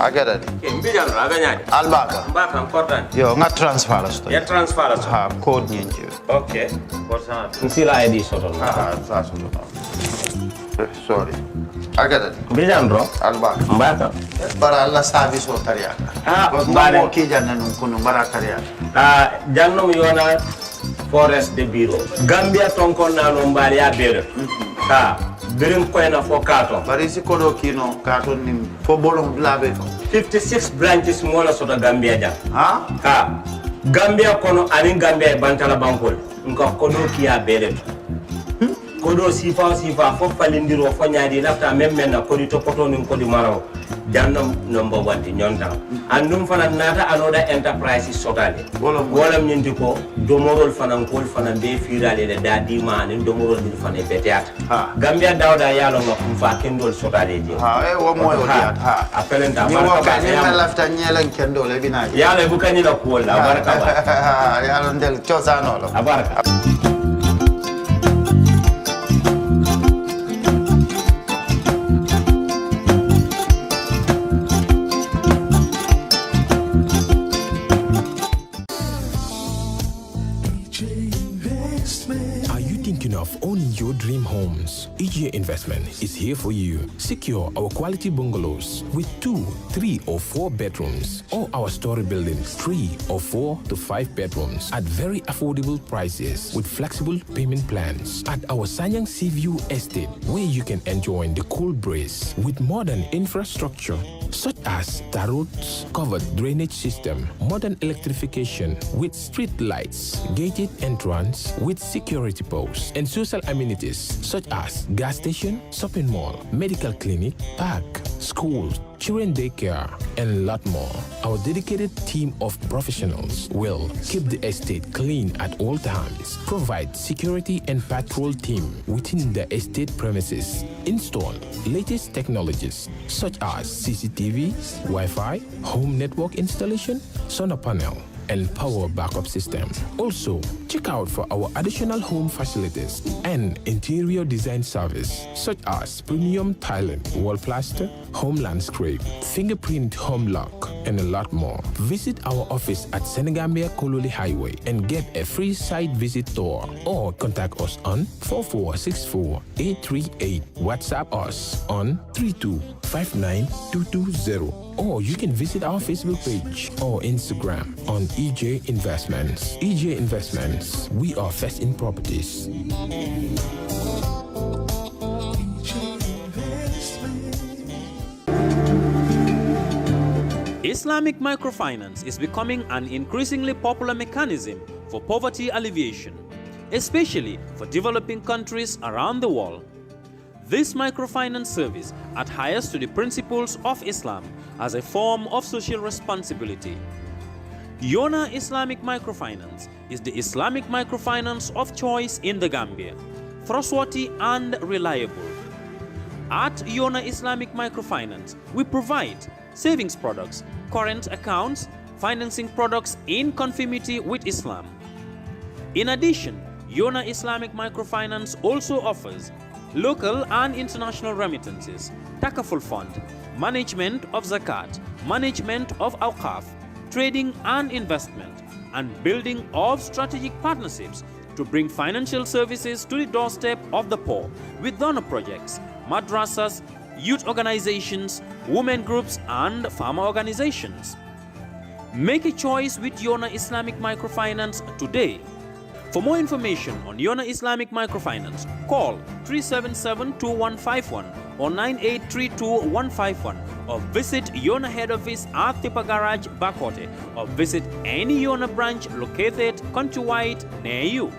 agada ke mbijan raganyadi albaka mbaka important yo nga transfer la sto ya transfer la ha code nyinji okay porsan nsila id soto sa soto sorry agada mbijan bro albaka mbaka bara alla service o tariya bare mo ki janna nun kunu bara tariya jannom yona forest de bureau gambia tonkon na no mbali ya bere birin koyna fo kato bari si kodo kino kato nim fo bolon labe 56 branches mola soto gambia ja ha gambia kono ani gambia bantala bankol nka kodo kiya bere kodo sifa fo falindiro fo nyaadi lafta memmen na kodi to poto nin kodi maraw jannam number 1 ti nyonta andum fana nata anoda enterprise sotale wolam nyindi ko domorol fana kol fana be firale de dadi man domorol dir fana beteat gambia dawda yalo ngam fa kendol sotale je wo moyo diat apelenta baraka ba ya lafta nyelan kendol e bina yalo bu kanila ko la baraka ba yalo ndel ciosano la baraka Of owning your dream homes, EJ Investment is here for you. Secure our quality bungalows with 2, 3 or 4 bedrooms, or our story buildings 3 or 4 to 5 bedrooms at very affordable prices with flexible payment plans at our Sanyang Seaview Estate, where you can enjoy the cool breeze with modern infrastructure such as tar roads, covered drainage system, modern electrification with street lights, gated entrance with security posts, and social amenities such as gas station, shopping mall, medical clinic, park, schools, children daycare, and a lot more. Our dedicated team of professionals will keep the estate clean at all times, provide security and patrol team within the estate premises, install latest technologies such as CCTV, Wi-Fi, home network installation, solar panel, and power backup system. Also, check out for our additional home facilities and interior design service such as premium tiling, wall plaster, home landscape, fingerprint home lock, and a lot more. Visit our office at Senegambia Kololi Highway and get a free site visit tour, or contact us on 4464838. WhatsApp us on 3259220. Or you can visit our Facebook page or Instagram on EJ Investments. EJ Investments, we are first in properties. Islamic microfinance is becoming an increasingly popular mechanism for poverty alleviation, especially for developing countries around the world. This microfinance service adheres to the principles of Islam as a form of social responsibility. Yona Islamic Microfinance is the Islamic microfinance of choice in the Gambia, trustworthy and reliable. At Yona Islamic Microfinance, we provide savings products, current accounts, financing products in conformity with Islam. In addition, Yona Islamic Microfinance also offers local and international remittances, takaful fund, management of zakat, management of awqaf, trading and investment, and building of strategic partnerships to bring financial services to the doorstep of the poor with donor projects, madrasas, youth organizations, women groups, and farmer organizations. Make a choice with Yona Islamic Microfinance today. For more information on Yona Islamic Microfinance, call 377-2151 or 9832-151, or visit Yona head office at Tipa Garage, Bakote, or visit any Yona branch located countrywide near you.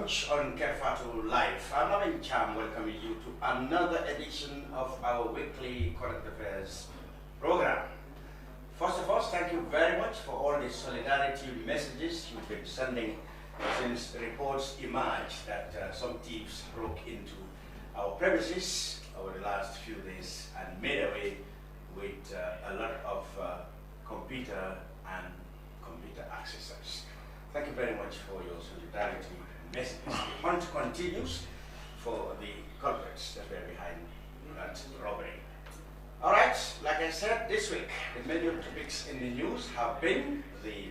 Brunch on Kerr Fatou Live. I'm Navin Cham welcoming you to another edition of our weekly current affairs program. First of all, thank you very much for all the solidarity messages you've been sending since reports emerged that some thieves broke into our premises over the last few days and made away with a lot of computer and computer accessories. Thank you very much for your solidarity messages. The hunt continues for the culprits that were behind that robbery. All right, like I said, this week, the major topics in the news have been the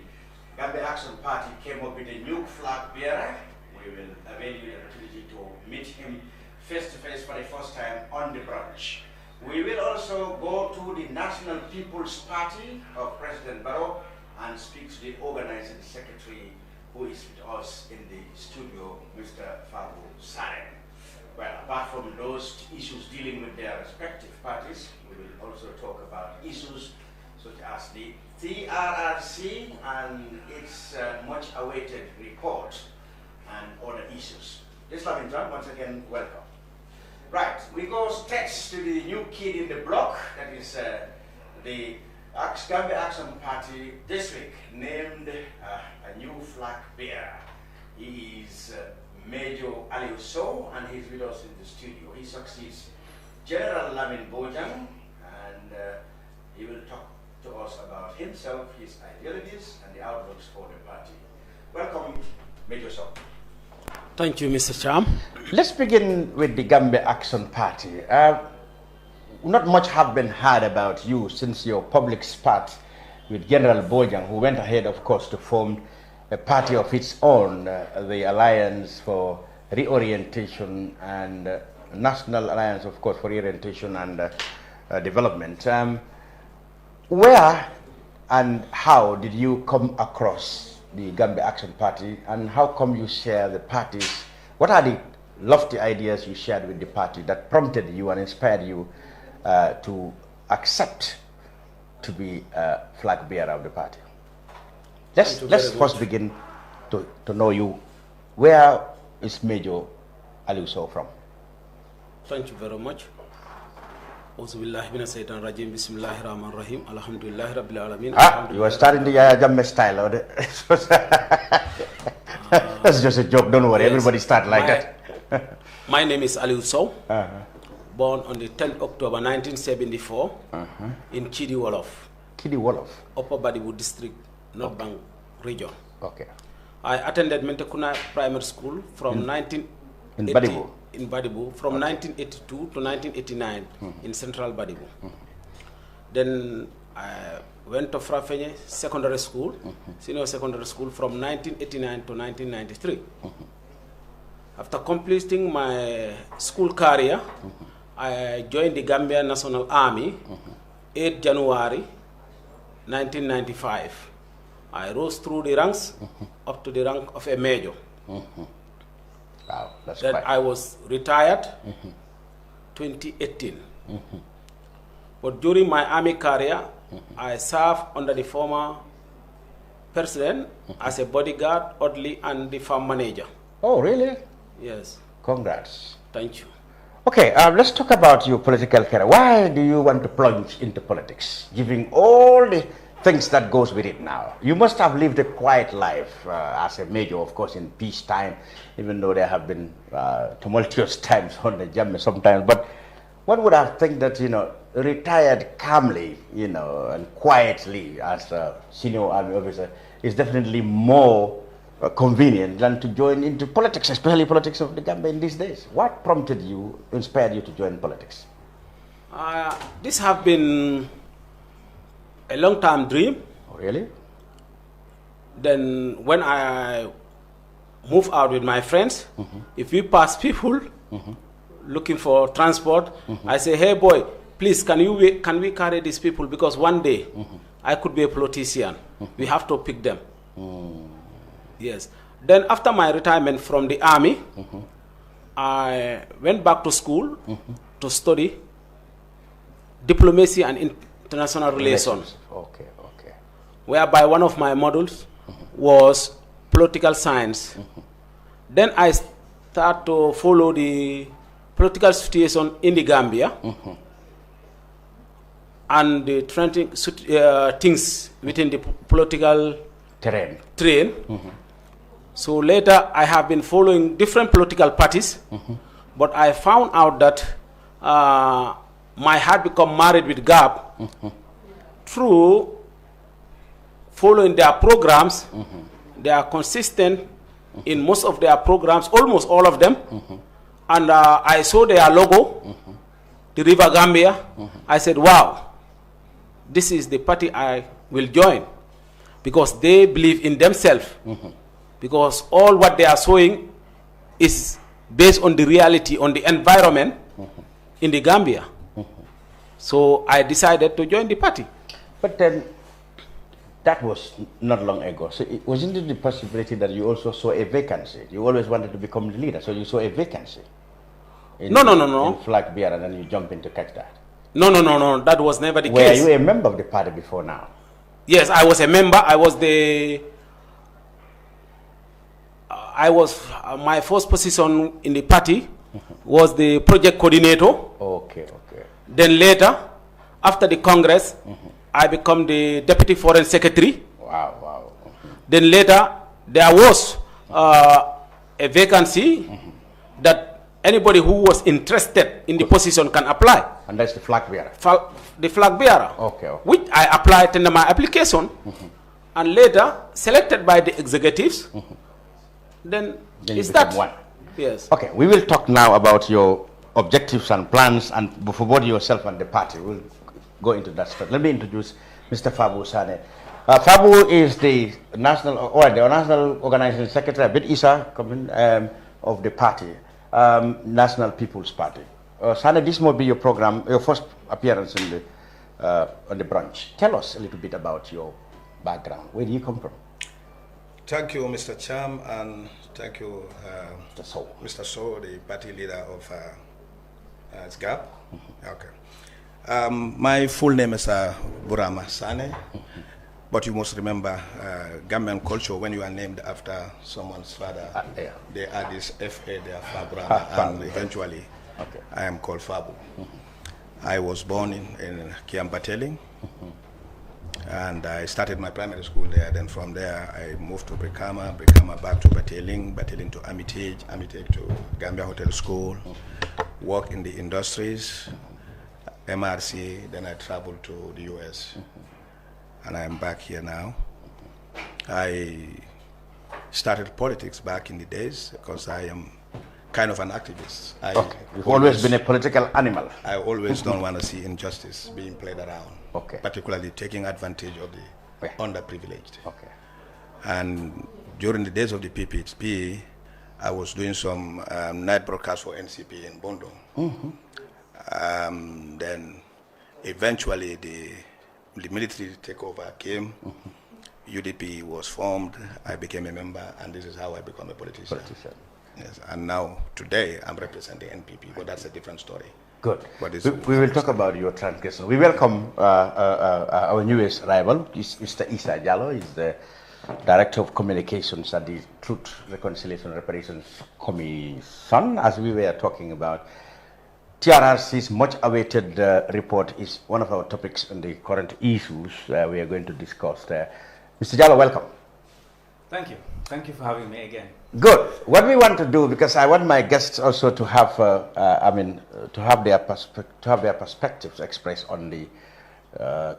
Gambia Action Party came up with a new flag bearer. We will avail you the opportunity to meet him face-to-face for the first time on the brunch. We will also go to the National People's Party of President Barrow and speak to the organizing secretary who is with us in the studio, Mr. Fabou, Sanneh. Well, apart from those issues dealing with their respective parties, we will also talk about issues such as the TRRC and its much awaited report and other issues. Islamic, once again, welcome. Right, we go straight to the new kid in the block, that is the Gambia Action Party this week named a new flag bearer. He is Major Alieu Sowe, and he's with us in the studio. He succeeds General Lamin Bojang, and he will talk to us about himself, his ideologies, and the outlooks for the party. Welcome, Major Sowe. Thank you, Mr. Cham. Let's begin with the Gambia Action Party. Not much have been heard about you since your public spat with General Bojang, who went ahead, of course, to form a party of its own, the Alliance for Reorientation and National Alliance, of course, for Reorientation and Development. Where and how did you come across the Gambia Action Party, and how come you share the parties? What are the lofty ideas you shared with the party that prompted you and inspired you to accept to be a flag bearer of the party? Let's first begin to know you. Where is Major Alieu Sowe from? Thank you very much. Bismillahirrahmanirrahim. Alhamdulillah Rabbil Alamin. You are starting the Yaya Jammeh style. That's just a joke, don't worry. Yes. Everybody start like that. My name is Alieu Sowe. Born on the 10th October 1974 in Kidi Wolof. Kidi Wolof. Upper Badibu District, North Bank region. Okay. I attended Mentekuna Primary School from in Badibu. In Badibu from 1982 to 1989 in Central Badibu. Then I went to Frafenye Secondary School, Senior Secondary School from 1989 to 1993. After completing my school career, I joined the Gambia National Army 8 January 1995. I rose through the ranks up to the rank of a major. Wow, that's then quite... I was retired 2018. But during my army career, I served under the former president as a bodyguard, orderly, and the farm manager. Oh, really? Yes. Congrats. Thank you. Okay, let's talk about your political career. Why do you want to plunge into politics, given all the things that goes with it now? You must have lived a quiet life as a major, of course, in peacetime, even though there have been tumultuous times on the Jammeh sometimes. But one would have think that, retired calmly, and quietly as a senior army officer is definitely more convenient than to join into politics, especially politics of the Gambia in these days. What prompted you, inspired you to join politics? This have been a long-time dream. Oh, really? Then when I move out with my friends, if we pass people looking for transport, I say, hey boy, please can we carry these people, because one day I could be a politician. We have to pick them. Yes. Then after my retirement from the army, I went back to school to study diplomacy and international relations. Okay. Whereby one of my modules was political science. Then I start to follow the political situation in the Gambia and the trending things within the political Terrain. So later I have been following different political parties, but I found out that my heart become married with GAP through following their programs. They are consistent in most of their programs, almost all of them. And I saw their logo, the River Gambia. I said, wow, this is the party I will join, because they believe in themselves. Because all what they are showing is based on the reality, on the environment in the Gambia. So I decided to join the party. But then, that was not long ago. So wasn't it the possibility that you also saw a vacancy? You always wanted to become the leader, so you saw a vacancy. No. In flag bearer, and then you jump in to catch that. No. That was never the Were case. you a member of the party before now? Yes, I was a member. I was my first position in the party was the project coordinator. Okay. Then later, after the Congress, I become the deputy foreign secretary. Wow. Then later, there was a vacancy that anybody who was interested in the position can apply. And that's the flag bearer? The flag bearer. Okay. Which I applied in my application. And later, selected by the executives. Then is that one? Yes. Okay, we will talk now about your objectives and plans, and for both yourself and the party. We'll go into that stuff. Let me introduce Mr. Fabou Sanneh. Fabou is the national organizing secretary, a bit Essa, of the party, National People's Party. Sanneh, this will be your program, your first appearance in on the brunch. Tell us a little bit about your background. Where do you come from? Thank you, Mr. Cham, and thank you, Mr. Sowe, the party leader of SGAP. Okay. My full name is Burama Sanneh, but you must remember Gambian culture, when you are named after someone's father, they add this FA there, Fabrama, and eventually I am called Fabou. I was born in Kiambateling, and I started my primary school there. Then from there, I moved to Brikama back to Bateling to Armitage to Gambia Hotel School, work in the industries, MRC, then I traveled to the US, and I'm back here now. I started politics back in the days because I am kind of an activist. You've always been a political animal. I always don't want to see injustice being played around, particularly taking advantage of the underprivileged. And during the days of the PPP, I was doing some night broadcasts for NCP in Bondo. Then eventually the military takeover came, UDP was formed, I became a member, and this is how I became a politician. Yes, and now, today, I'm representing NPP, but that's a different story. Good. We will talk about your transgression. We welcome our newest rival, Mr. Essa Jallow. He's the Director of Communications at the Truth, Reconciliation, Reparations Commission. As we were talking about, TRRC's much-awaited report is one of our topics on the current issues we are going to discuss there. Mr. Jallow, welcome. Thank you. Thank you for having me again. Good. What we want to do, because I want my guests also to have, to have their perspectives expressed on the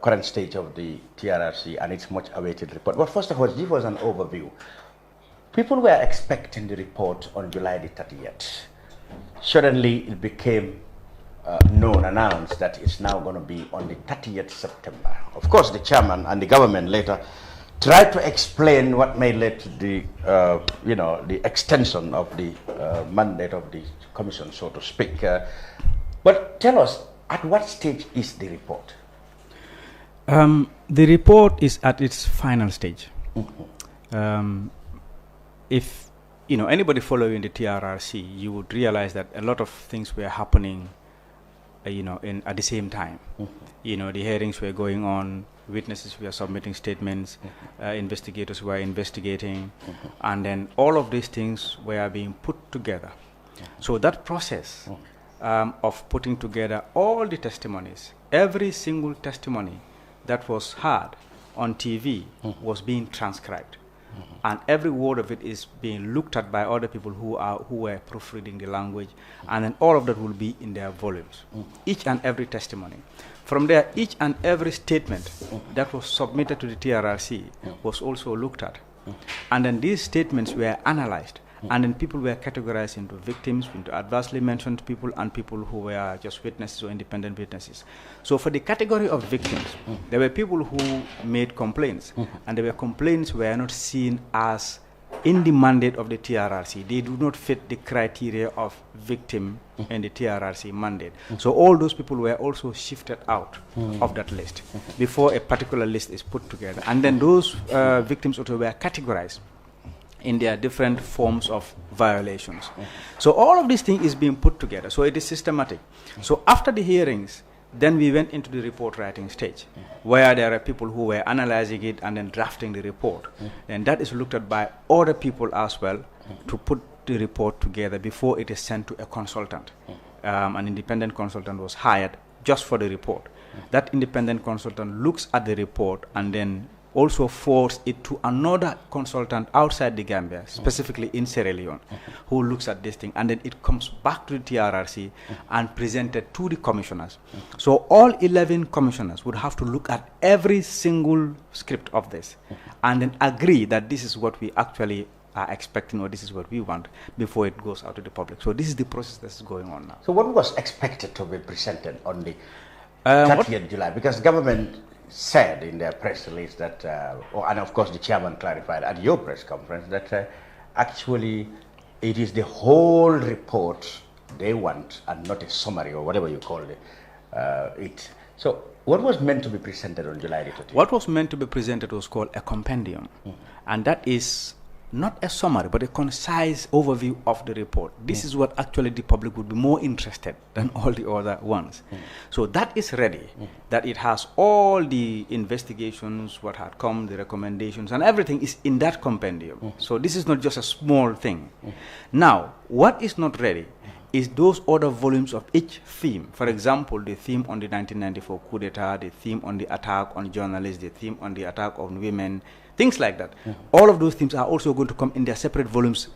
current stage of the TRRC and its much-awaited report. But first of all, give us an overview. People were expecting the report on July the 30th. Suddenly, it became announced that it's now going to be on the 30th September. Of course, the chairman and the government later tried to explain what may lead to the, the extension of the mandate of the commission, so to speak. But tell us, at what stage is the report? The report is at its final stage. If anybody following the TRRC, you would realize that a lot of things were happening, at the same time. The hearings were going on. witnesses were submitting statements, investigators were investigating, and then all of these things were being put together. So that process of putting together all the testimonies, every single testimony that was heard on TV was being transcribed. And every word of it is being looked at by other people who were proofreading the language, and then all of that will be in their volumes. Each and every testimony. From there, each and every statement that was submitted to the TRRC was also looked at. And then these statements were analyzed, and then people were categorized into victims, into adversely mentioned people, and people who were just witnesses or independent witnesses. So for the category of victims, there were people who made complaints, and there were complaints were not seen as in the mandate of the TRRC. They do not fit the criteria of victim in the TRRC mandate. So all those people were also shifted out of that list before a particular list is put together. And then those victims also were categorized in their different forms of violations. So all of this thing is being put together. So it is systematic. So after the hearings, then we went into the report writing stage, where there are people who were analyzing it and then drafting the report. And that is looked at by other people as well to put the report together before it is sent to a consultant. An independent consultant was hired just for the report. That independent consultant looks at the report and then also force it to another consultant outside the Gambia, specifically in Sierra Leone, who looks at this thing, and then it comes back to the TRRC and presented to the commissioners. So all 11 commissioners would have to look at every single script of this and then agree that this is what we actually are expecting, or this is what we want, before it goes out to the public. So this is the process that's going on now. So what was expected to be presented on the 30th July? Because government said in their press release that, and of course the chairman clarified at your press conference, that actually it is the whole report they want and not a summary or whatever you call it. So what was meant to be presented on July 30th? What was meant to be presented was called a compendium, and that is not a summary, but a concise overview of the report. This is what actually the public would be more interested than all the other ones. So that is ready, that it has all the investigations, what had come, the recommendations, and everything is in that compendium. So this is not just a small thing. Now, what is not ready is those other volumes of each theme. For example, the theme on the 1994 coup d'etat, the theme on the attack on journalists, the theme on the attack on women, things like that. All of those themes are also going to come in their separate volumes,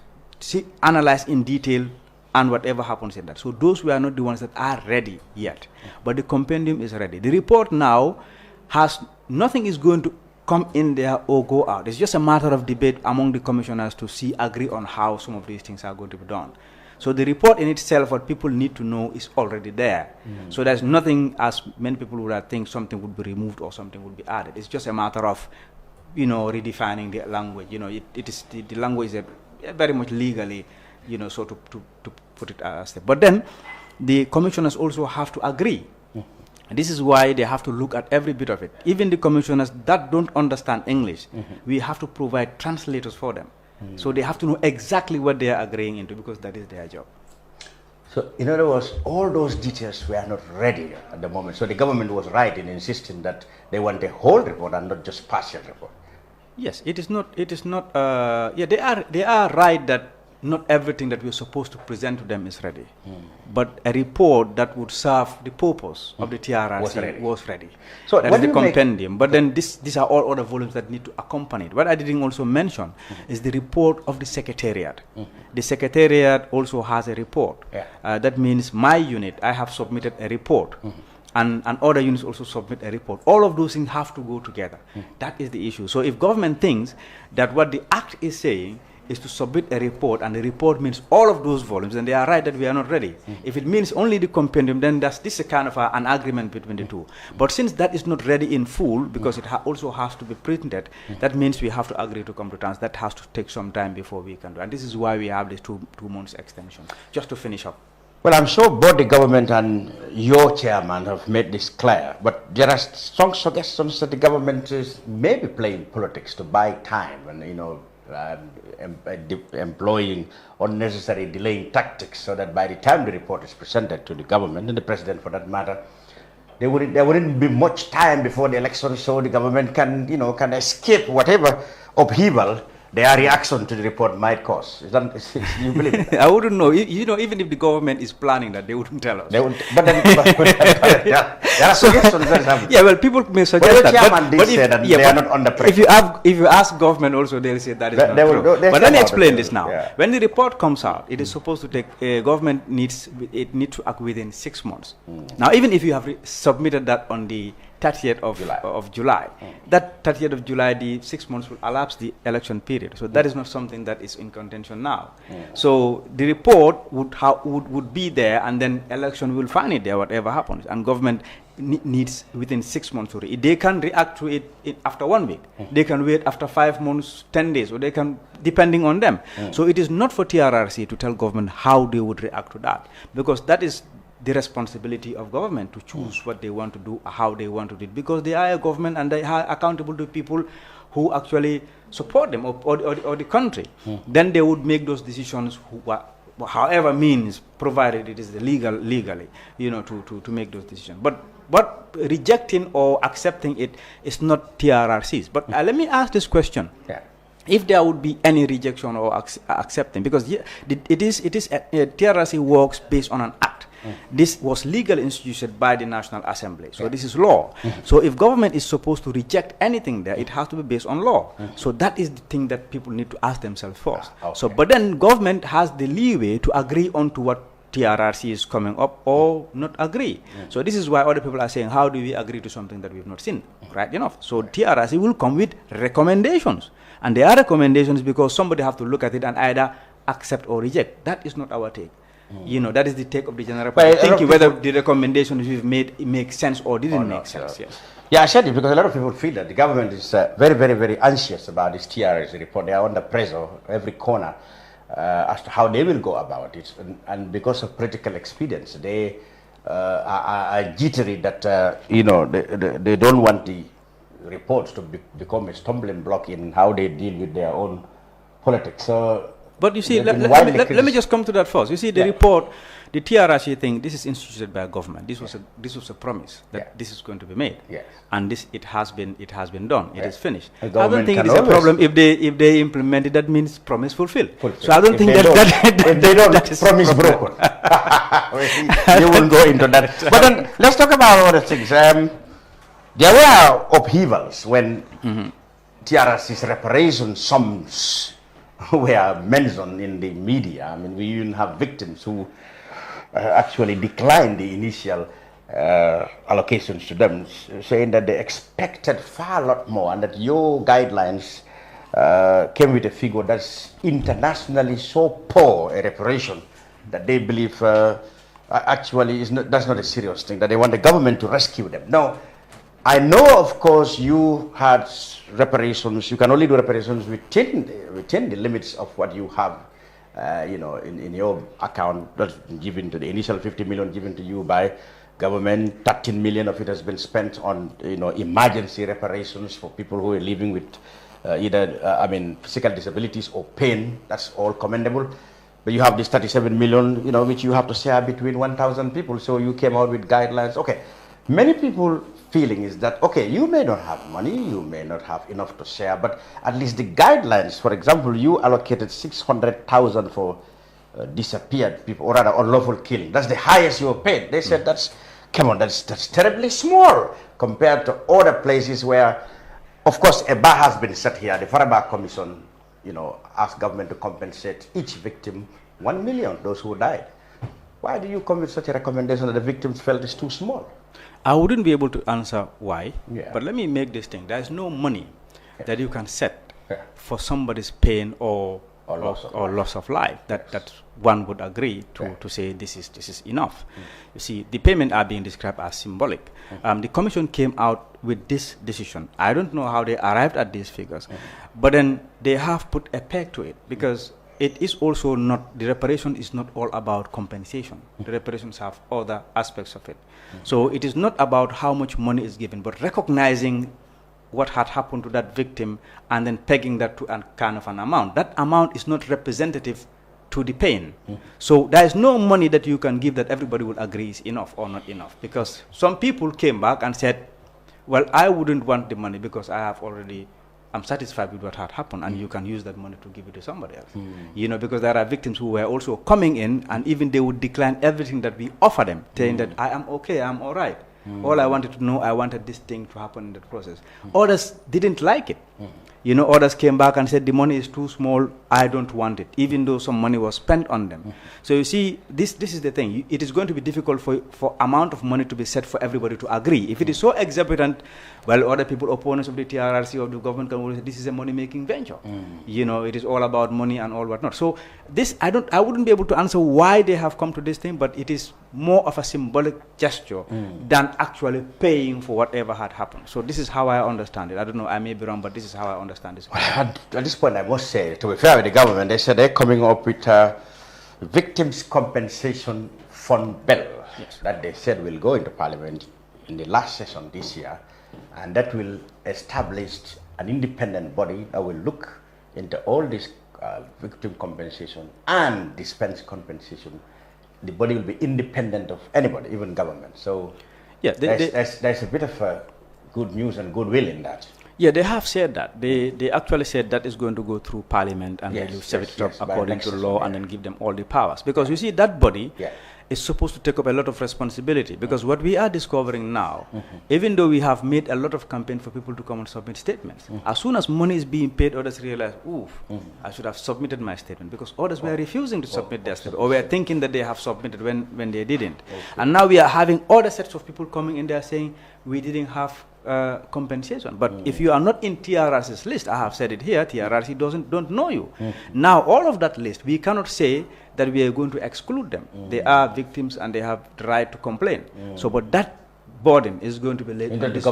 analyzed in detail, and whatever happens in that. So those were not the ones that are ready yet. But the compendium is ready. The report now has, nothing is going to come in there or go out. It's just a matter of debate among the commissioners to agree on how some of these things are going to be done. So the report in itself, what people need to know, is already there. So there's nothing, as many people would think, something would be removed or something would be added. It's just a matter of, redefining the language. It is the language is very much legally, so to put it as. But then the commissioners also have to agree. This is why they have to look at every bit of it. Even the commissioners that don't understand English, we have to provide translators for them. So they have to know exactly what they are agreeing into, because that is their job. So in other words, all those details were not ready at the moment. So the government was right in insisting that they want a whole report and not just partial report. Yes, it is not. They are right that not everything that we're supposed to present to them is ready. But a report that would serve the purpose of the TRRC was ready. So that is the compendium. But then these are all other volumes that need to accompany it. What I didn't also mention is the report of the Secretariat. The Secretariat also has a report. That means my unit, I have submitted a report. And other units also submit a report. All of those things have to go together. That is the issue. So if government thinks that what the Act is saying is to submit a report, and the report means all of those volumes, then they are right that we are not ready. If it means only the compendium, then this is a kind of an agreement between the two. But since that is not ready in full, because it also has to be printed, that means we have to agree to come to terms. That has to take some time before we can do. And this is why we have this two months extension, just to finish up. Well, I'm sure both the government and your chairman have made this clear, but there are strong suggestions that the government is maybe playing politics to buy time and, employing unnecessary delaying tactics, so that by the time the report is presented to the government and the president for that matter, there wouldn't be much time before the election, so the government can, can escape whatever upheaval their reaction to the report might cause. You believe it? I wouldn't know. Even if the government is planning that, they wouldn't tell us. They wouldn't, but then, there are suggestions that have. Yeah, well, people may suggest that. But they are not under pressure. If you ask government also, they'll say that is not true. But let me explain this now. Yeah. When the report comes out, it is supposed to take, government needs to act within 6 months. Now, even if you have submitted that on the 30th of July. That 30th of July, the 6 months will elapse the election period. So that is not something that is in contention now. So the report would be there, and then election will find it there, whatever happens. And government needs within 6 months to react. They can react to it after 1 week. They can wait after 5 months, 10 days, or they can, depending on them. So it is not for TRRC to tell government how they would react to that, because that is the responsibility of government to choose what they want to do, how they want to do it, because they are a government and they are accountable to people who actually support them or the country. Then they would make those decisions, however means, provided it is legally, to make those decisions. But rejecting or accepting it is not TRRC's. But let me ask this question. Yeah. If there would be any rejection or accepting, because TRRC works based on an act. This was legally instituted by the National Assembly. So this is law. So if government is supposed to reject anything there, it has to be based on law. So that is the thing that people need to ask themselves first. So, but then government has the leeway to agree on to what TRRC is coming up or not agree. So this is why other people are saying, how do we agree to something that we've not seen? Right enough. So TRRC will come with recommendations. And there are recommendations because somebody have to look at it and either accept or reject. That is not our take. That is the take of the general public. Thinking whether the recommendations we've made make sense or didn't make sense. Yes. Yeah, I said it because a lot of people feel that the government is very, very, very anxious about this TRRC report. They are under pressure every corner as to how they will go about it. And because of political expedience, they are jittery that, they don't want the reports to become a stumbling block in how they deal with their own politics. So, but you see, let me just come to that first. You see, the report, the TRRC thing, this is instituted by government. This was a promise that this is going to be made, and it has been done. It is finished. I don't think it is a problem if they implement it. That means promise fulfilled. So I don't think if they don't promise broken. You won't go into that. But then let's talk about other things. There were upheavals when TRRC's reparation sums were mentioned in the media. I mean, we even have victims who actually declined the initial allocations to them, saying that they expected far a lot more and that your guidelines came with a figure that's internationally so poor a reparation that they believe actually that's not a serious thing, that they want the government to rescue them. Now, I know, of course, you had reparations. You can only do reparations within the limits of what you have, in your account. That's given to the initial 50 million given to you by government. 13 million of it has been spent on, emergency reparations for people who are living with either, physical disabilities or pain. That's all commendable. But you have this 37 million, which you have to share between 1,000 people. So you came out with guidelines. Okay, many people feeling is that, okay, you may not have money, you may not have enough to share, but at least the guidelines, for example, you allocated 600,000 for disappeared people, or rather unlawful killing. That's the highest you have paid. They said that's terribly small compared to other places where, of course, a bar has been set here. The Faraba Commission, asked government to compensate each victim 1 million, those who died. Why do you come with such a recommendation that the victims felt is too small? I wouldn't be able to answer why, but let me make this thing. There is no money that you can set for somebody's pain or loss of life that one would agree to say this is enough. You see, the payments are being described as symbolic. The commission came out with this decision. I don't know how they arrived at these figures, but then they have put a peg to it because it is also not, the reparation is not all about compensation. The reparations have other aspects of it. So it is not about how much money is given, but recognizing what had happened to that victim and then pegging that to a kind of an amount. That amount is not representative to the pain. So there is no money that you can give that everybody will agree is enough or not enough. Because some people came back and said, well, I wouldn't want the money because I'm satisfied with what had happened, and you can use that money to give it to somebody else. You know, because there are victims who were also coming in, and even they would decline everything that we offer them, saying that I am okay, I'm all right. All I wanted to know, I wanted this thing to happen in that process. Others didn't like it. You know, others came back and said the money is too small, I don't want it, even though some money was spent on them. So you see, this is the thing. It is going to be difficult for amount of money to be set for everybody to agree. If it is so exorbitant, well, other people, opponents of the TRRC, of the government, can always say this is a money-making venture. You know, it is all about money and all whatnot. So this, I wouldn't be able to answer why they have come to this thing, but it is more of a symbolic gesture than actually paying for whatever had happened. So this is how I understand it. I don't know, I may be wrong, but this is how I understand this. At this point, I must say, to be fair with the government, they said they're coming up with a victims compensation fund bill that they said will go into Parliament in the last session this year, and that will establish an independent body that will look into all this victim compensation and dispense compensation. The body will be independent of anybody, even government. So yeah, there's a bit of good news and goodwill in that. Yeah, they have said that. They actually said that is going to go through Parliament, and they will set it up according to law, and then give them all the powers. Because you see, that body is supposed to take up a lot of responsibility. Because what we are discovering now, even though we have made a lot of campaign for people to come and submit statements, as soon as money is being paid, others realize, I should have submitted my statement, because others were refusing to submit their statement, or were thinking that they have submitted when they didn't. And now we are having other sets of people coming in there saying, we didn't have compensation. But if you are not in TRRC's list, I have said it here, TRRC don't know you. Now all of that list, we cannot say that we are going to exclude them. They are victims and they have the right to complain. So, but that burden is going to be laid on this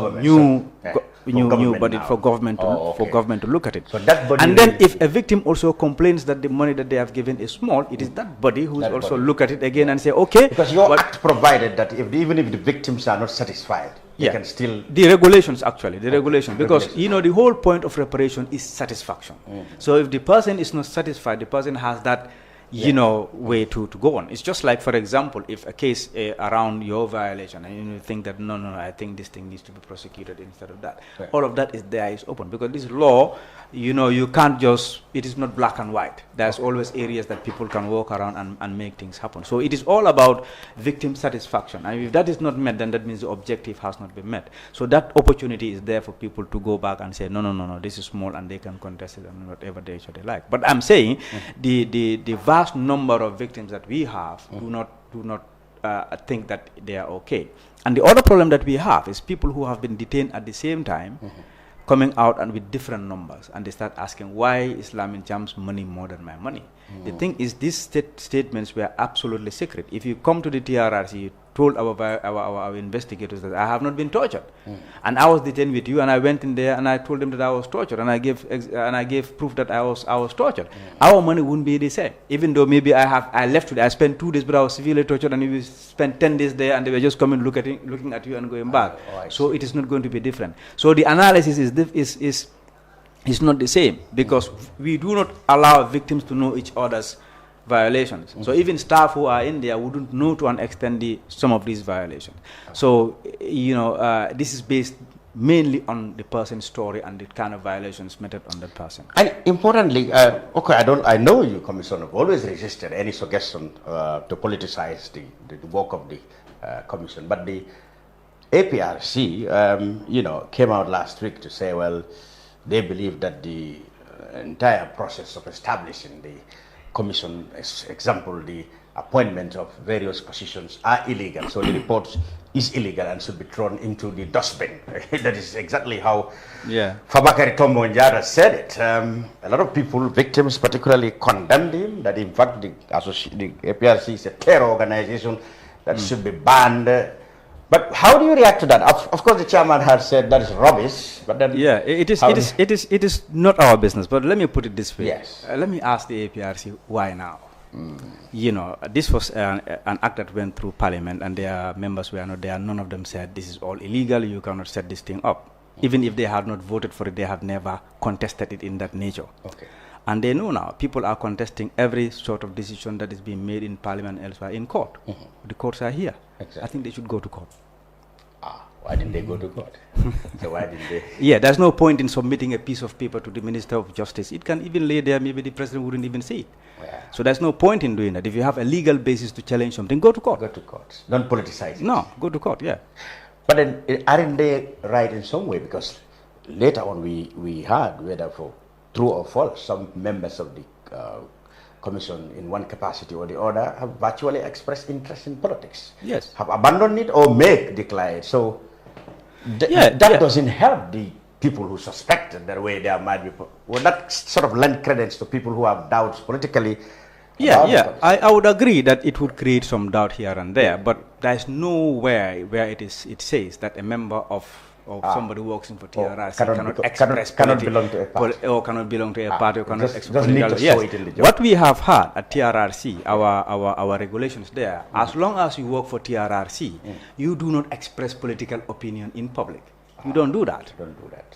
new body for government to look at it. So that body, and then if a victim also complains that the money that they have given is small, it is that body who will also look at it again and say, okay. Because your act provided that even if the victims are not satisfied, they can still... The regulations, actually, because, you know, the whole point of reparation is satisfaction. So if the person is not satisfied, the person has that, you know, way to go on. It's just like, for example, if a case around your violation, and you think that, no, I think this thing needs to be prosecuted instead of that. All of that is open, because this law, you know, you can't just, it is not black and white. There's always areas that people can walk around and make things happen. So it is all about victim satisfaction. And if that is not met, then that means the objective has not been met. So that opportunity is there for people to go back and say, no, this is small, and they can contest it and whatever they like. But I'm saying the vast number of victims that we have do not think that they are okay. And the other problem that we have is people who have been detained at the same time coming out and with different numbers, and they start asking, why Islamic jams money more than my money? The thing is, these statements were absolutely secret. If you come to the TRRC, you told our investigators that I have not been tortured, and I was detained with you, and I went in there and I told them that I was tortured, and I gave proof that I was tortured. Our money wouldn't be the same, even though maybe I left today. I spent 2 days, but I was severely tortured, and you spent 10 days there, and they were just coming looking at you and going back. So it is not going to be different. So the analysis is not the same, because we do not allow victims to know each other's violations. So even staff who are in there wouldn't know to an extent some of these violations. So, you know, this is based mainly on the person's story and the kind of violations meted on that person. And importantly, I know you, Commissioner, have always resisted any suggestion to politicize the work of the Commission, but the APRC, you know, came out last week to say, well, they believe that the entire process of establishing the Commission, example, the appointment of various positions are illegal. So the report is illegal and should be thrown into the dustbin. That is exactly how Fabakary Tombo Njara said it. A lot of people, victims particularly, condemned him, that in fact the APRC is a terror organization that should be banned. But how do you react to that? Of course, the chairman has said that is rubbish. But then, it is not our business. But let me put it this way. Yes. Let me ask the APRC why now. You know, this was an act that went through Parliament, and their members were not there. None of them said this is all illegal. You cannot set this thing up. Even if they had not voted for it, they have never contested it in that nature. And they know now, people are contesting every sort of decision that is being made in Parliament and elsewhere in court. The courts are here. Exactly. I think they should go to court. Why didn't they go to court? So why didn't they? Yeah, there's no point in submitting a piece of paper to the Minister of Justice. It can even lay there, maybe the President wouldn't even see it. Yeah. So there's no point in doing that. If you have a legal basis to challenge something, go to court. Go to court. Don't politicize it. No, go to court, yeah. But then, aren't they right in some way? Because later on we heard, whether for true or false, some members of the commission in one capacity or the other have virtually expressed interest in politics. Yes. Have abandoned it or make declared. So that doesn't help the people who suspected that way there might be. Well, that sort of lend credence to people who have doubts politically. Yeah. I would agree that it would create some doubt here and there, but there's nowhere where it says that a member of somebody who works in for TRRC cannot belong to a party, or cannot belong to a party, or cannot express political. Yes. What we have had at TRRC, our regulations there, as long as you work for TRRC, you do not express political opinion in public. You don't do that.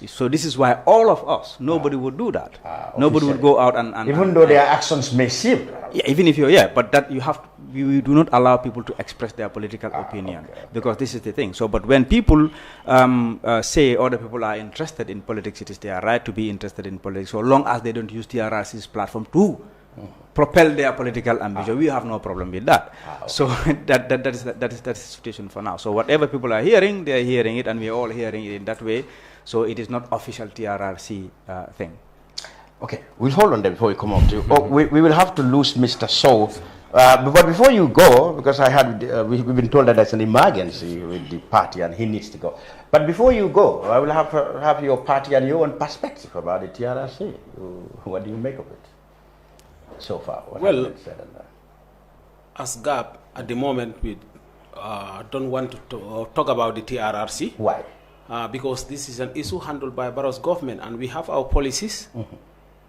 So this is why all of us, nobody would do that. Nobody would go out and even though their actions may seem. Yeah, even if you're, but that you do not allow people to express their political opinion, because this is the thing. So, but when people say other people are interested in politics, it is their right to be interested in politics, so long as they don't use TRRC's platform to propel their political ambition. We have no problem with that. So that is the situation for now. So whatever people are hearing, they are hearing it, and we are all hearing it in that way. So it is not official TRRC thing. Okay, we'll hold on there before we come up to you. We will have to lose Mr. Sowe. But before you go, because I had we've been told that there's an emergency with the party and he needs to go. But before you go, I will have your party and your own perspective about the TRRC. What do you make of it so far? Well, as GAP, at the moment, we don't want to talk about the TRRC. Why? Because this is an issue handled by Barrow's government, and we have our policies.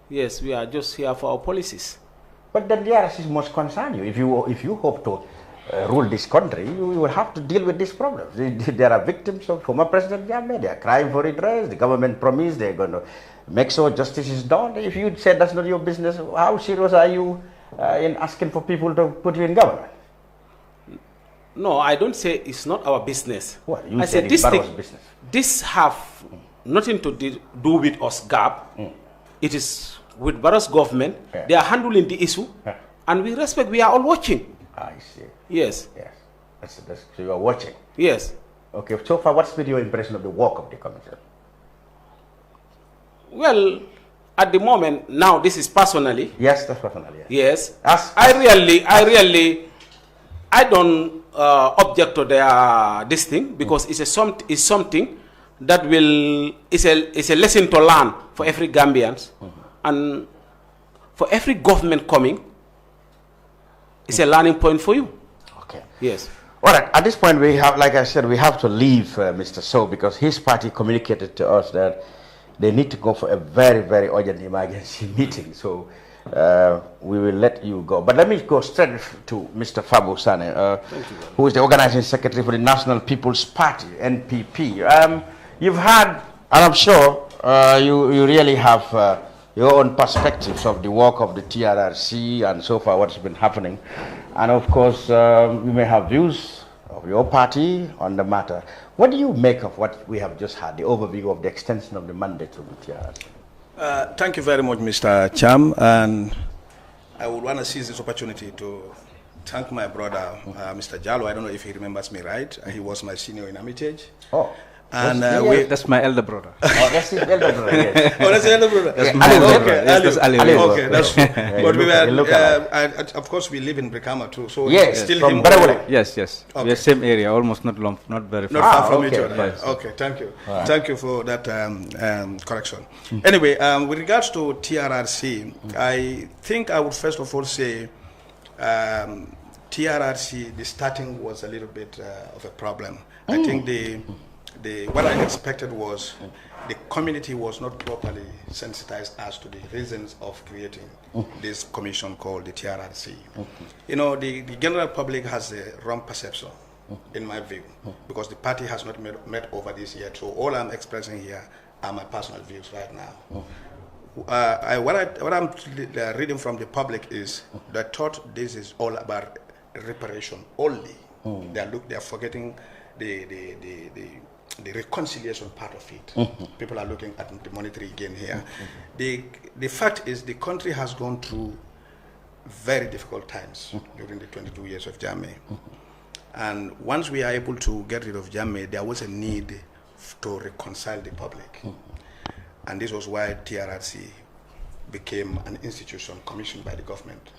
Yes, we are just here for our policies. But the TRRC must concern you. If you hope to rule this country, you will have to deal with these problems. There are victims of former President Jammeh. They are crying for redress. The government promised they're going to make sure justice is done. If you said that's not your business, how serious are you in asking for people to put you in government? No, I don't say it's not our business. What? You I said said it's Barrow's business. This have nothing to do with us, GAP. It is with Barrow's government. They are handling the issue, and we respect. We are all watching. I see. Yes. Yes. So you are watching. Yes. Okay. So far, what's been your impression of the work of the commission? Well, at the moment, now this is personally. Yes, that's personally. Yes. I don't object to their this thing, because it's something that is a lesson to learn for every Gambians, and for every government coming. It's a learning point for you. Okay. Yes. All right. At this point, we have, like I said, we have to leave Mr. Sowe, because his party communicated to us that they need to go for a very, very urgent emergency meeting. So we will let you go. But let me go straight to Mr. Fabou Sanneh, who is the organizing secretary for the National People's Party, NPP. You've had, and I'm sure you really have your own perspectives of the work of the TRRC and so far what's been happening. And of course, you may have views of your party on the matter. What do you make of what we have just had, the overview of the extension of the mandate of the TRRC? Thank you very much, Mr. Cham. And I would want to seize this opportunity to thank my brother, Mr. Jallow. I don't know if he remembers me right. He was my senior in Hermitage. Oh. And that's my elder brother. Oh, that's his elder brother. Yes. Oh, that's the elder brother. That's my elder brother. Yes, that's Alieu. Okay, that's true. But we were, of course, we live in Brikama too. So yes, still from him. Yes. Okay. We are same area, almost not very far. Not far from each okay. other. Yes. Okay, thank you. Right. Thank you for that correction. Anyway, with regards to TRRC, I think I would first of all say TRRC, the starting was a little bit of a problem. I think what I expected was the community was not properly sensitized as to the reasons of creating this commission called the TRRC. You know, the general public has a wrong perception, in my view, because the party has not met over this yet. So all I'm expressing here are my personal views right now. what I'm reading from the public is they thought this is all about reparation only. They are forgetting the reconciliation part of it. People are looking at the monetary gain here. The fact is the country has gone through very difficult times during the 22 years of Jammeh. And once we are able to get rid of Jammeh, there was a need to reconcile the public. And this was why TRRC became an institution commissioned by the government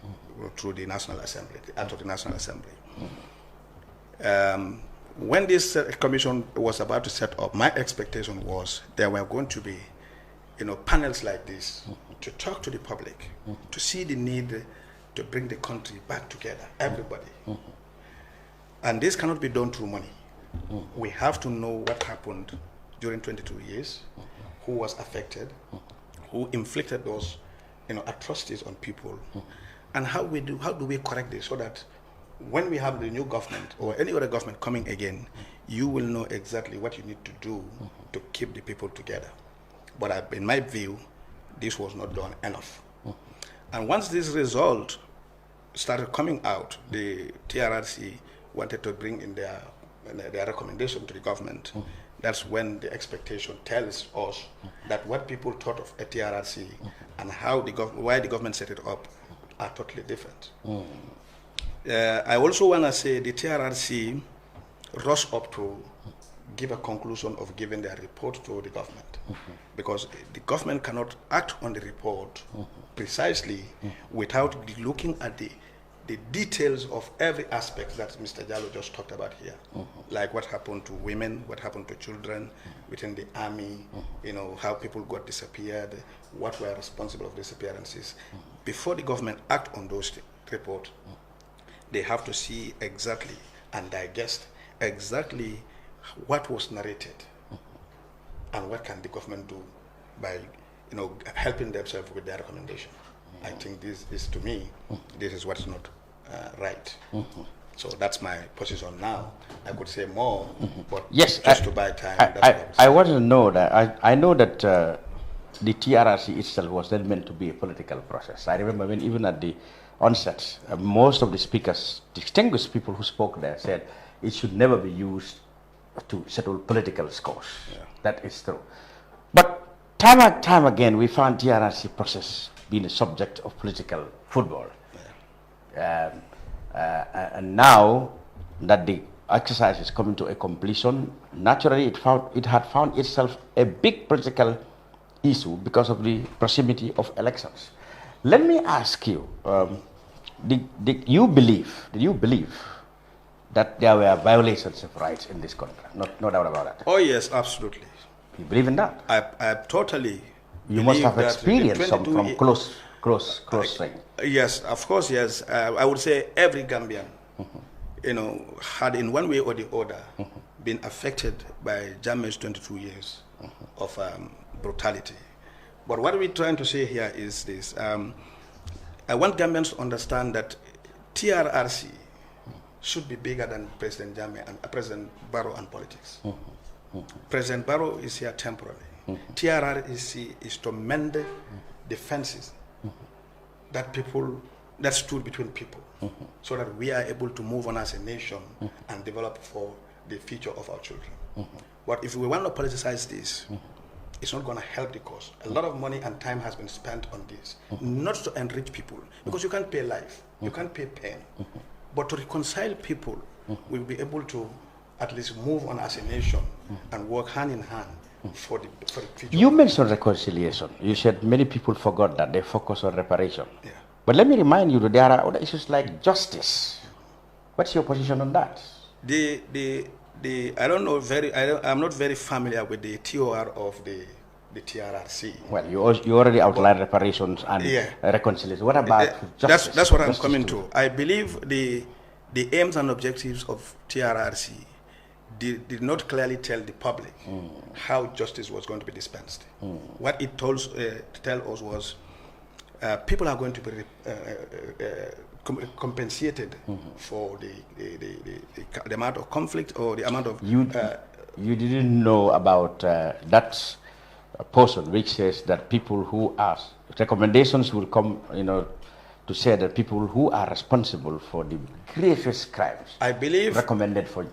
through the National Assembly, the Act of the National Assembly. When this commission was about to set up, my expectation was there were going to be, panels like this to talk to the public, to see the need to bring the country back together, everybody. And this cannot be done through money. We have to know what happened during 22 years, who was affected, who inflicted those, atrocities on people, and how do we correct this so that when we have the new government or any other government coming again, you will know exactly what you need to do to keep the people together. But in my view, this was not done enough. And once this result started coming out, the TRRC wanted to bring in their recommendation to the government. That's when the expectation tells us that what people thought of a TRRC and how why the government set it up are totally different. I also want to say the TRRC rushed up to give a conclusion of giving their report to the government, because the government cannot act on the report precisely without looking at the details of every aspect that Mr. Jallow just talked about here, like what happened to women, what happened to children within the army, how people got disappeared, what were responsible of disappearances. Before the government act on those reports, they have to see exactly and digest exactly what was narrated and what can the government do by helping themselves with their recommendation. I think this is, to me, this is what's not right. So that's my position now. I could say more, but yes, just to buy time. I want to know that, I know that the TRRC itself was not meant to be a political process. I remember when even at the onset, most of the speakers, distinguished people who spoke there, said it should never be used to settle political scores. Yeah. That is true. But time and time again, we found TRRC process being a subject of political football. Yeah. And now that the exercise is coming to a completion, naturally it had found itself a big political issue because of the proximity of elections. Let me ask you, did you believe that there were violations of rights in this country? No doubt about that. Oh yes, absolutely. You believe in that? I totally. You must have experienced some from close range. Yes, of course, yes. I would say every Gambian, had in one way or the other been affected by Jammeh's 22 years of brutality. But what we're trying to say here is this. I want Gambians to understand that TRRC should be bigger than President Jammeh and President Barrow and politics. President Barrow is here temporarily. TRRC is to mend the fences that stood between people, so that we are able to move on as a nation and develop for the future of our children. But if we want to politicize this, it's not going to help the cause. A lot of money and time has been spent on this, not to enrich people, because you can't pay life, you can't pay pain, but to reconcile people. We'll be able to at least move on as a nation and work hand in hand for the future. You mentioned reconciliation. You said many people forgot that. They focus on reparation. Yeah. But let me remind you that there are other issues like justice. What's your position on that? I'm not very familiar with the TOR of the TRRC. Well, you already outlined reparations and reconciliation. What about justice? That's what I'm coming to. I believe the aims and objectives of TRRC did not clearly tell the public how justice was going to be dispensed. What it tell us was people are going to be compensated for the amount of conflict or the amount of... You didn't know about that portion which says that people who are, recommendations will come, to say that people who are responsible for the gravest crimes, I believe, recommended for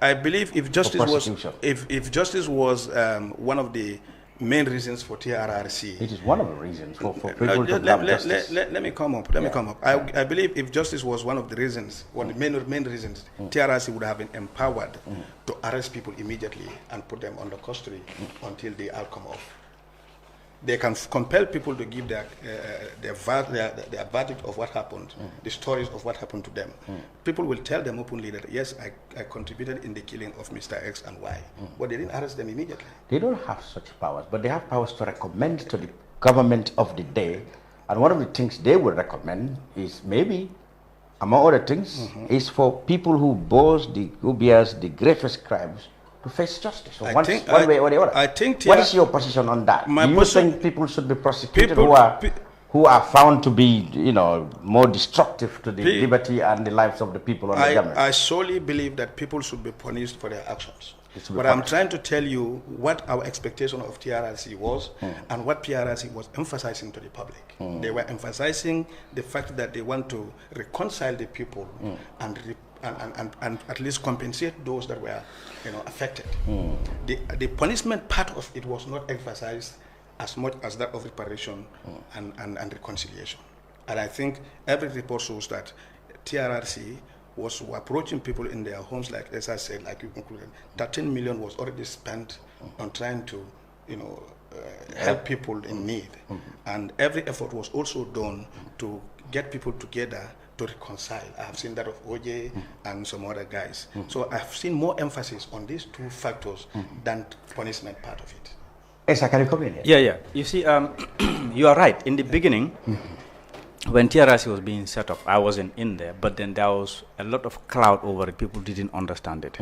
I believe if justice was prosecution. if justice was one of the main reasons for TRRC. It is one of the reasons for people to love justice. Let me come up. Let me come up. I believe if justice was one of the reasons, one of the main reasons, TRRC would have been empowered to arrest people immediately and put them under custody until the outcome of. They can compel people to give their verdict of what happened, the stories of what happened to them. People will tell them openly that, yes, I contributed in the killing of Mr. X and Y, but they didn't arrest them immediately. They don't have such powers, but they have powers to recommend to the government of the day. And one of the things they will recommend is maybe, among other things, is for people who bears the gravest crimes to face justice. So one way or the other. I think what is your position on that? Do you think people should be prosecuted who are found to be, more destructive to the liberty and the lives of the people on the government? I solely believe that people should be punished for their actions. But I'm trying to tell you what our expectation of TRRC was and what TRRC was emphasizing to the public. They were emphasizing the fact that they want to reconcile the people and at least compensate those that were affected. The punishment part of it was not emphasized as much as that of reparation and reconciliation. And I think every report shows that TRRC was approaching people in their homes, like Essa said, like you concluded, 13 million was already spent on trying to help people in need. And every effort was also done to get people together to reconcile. I have seen that of OJ and some other guys. So I've seen more emphasis on these two factors than punishment part of it. Essa, can you come in here? Yeah. You see, you are right. In the beginning, when TRRC was being set up, I wasn't in there, but then there was a lot of cloud over it. People didn't understand it.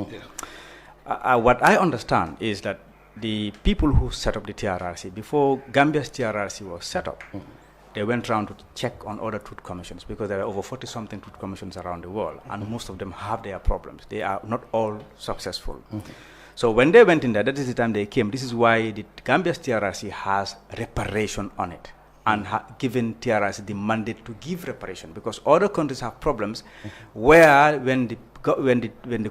What I understand is that the people who set up the TRRC, before Gambia's TRRC was set up, they went around to check on other truth commissions, because there are over 40-something truth commissions around the world, and most of them have their problems. They are not all successful. So when they went in there, that is the time they came. This is why the Gambia's TRRC has reparation on it, and given TRRC the mandate to give reparation, because other countries have problems where when the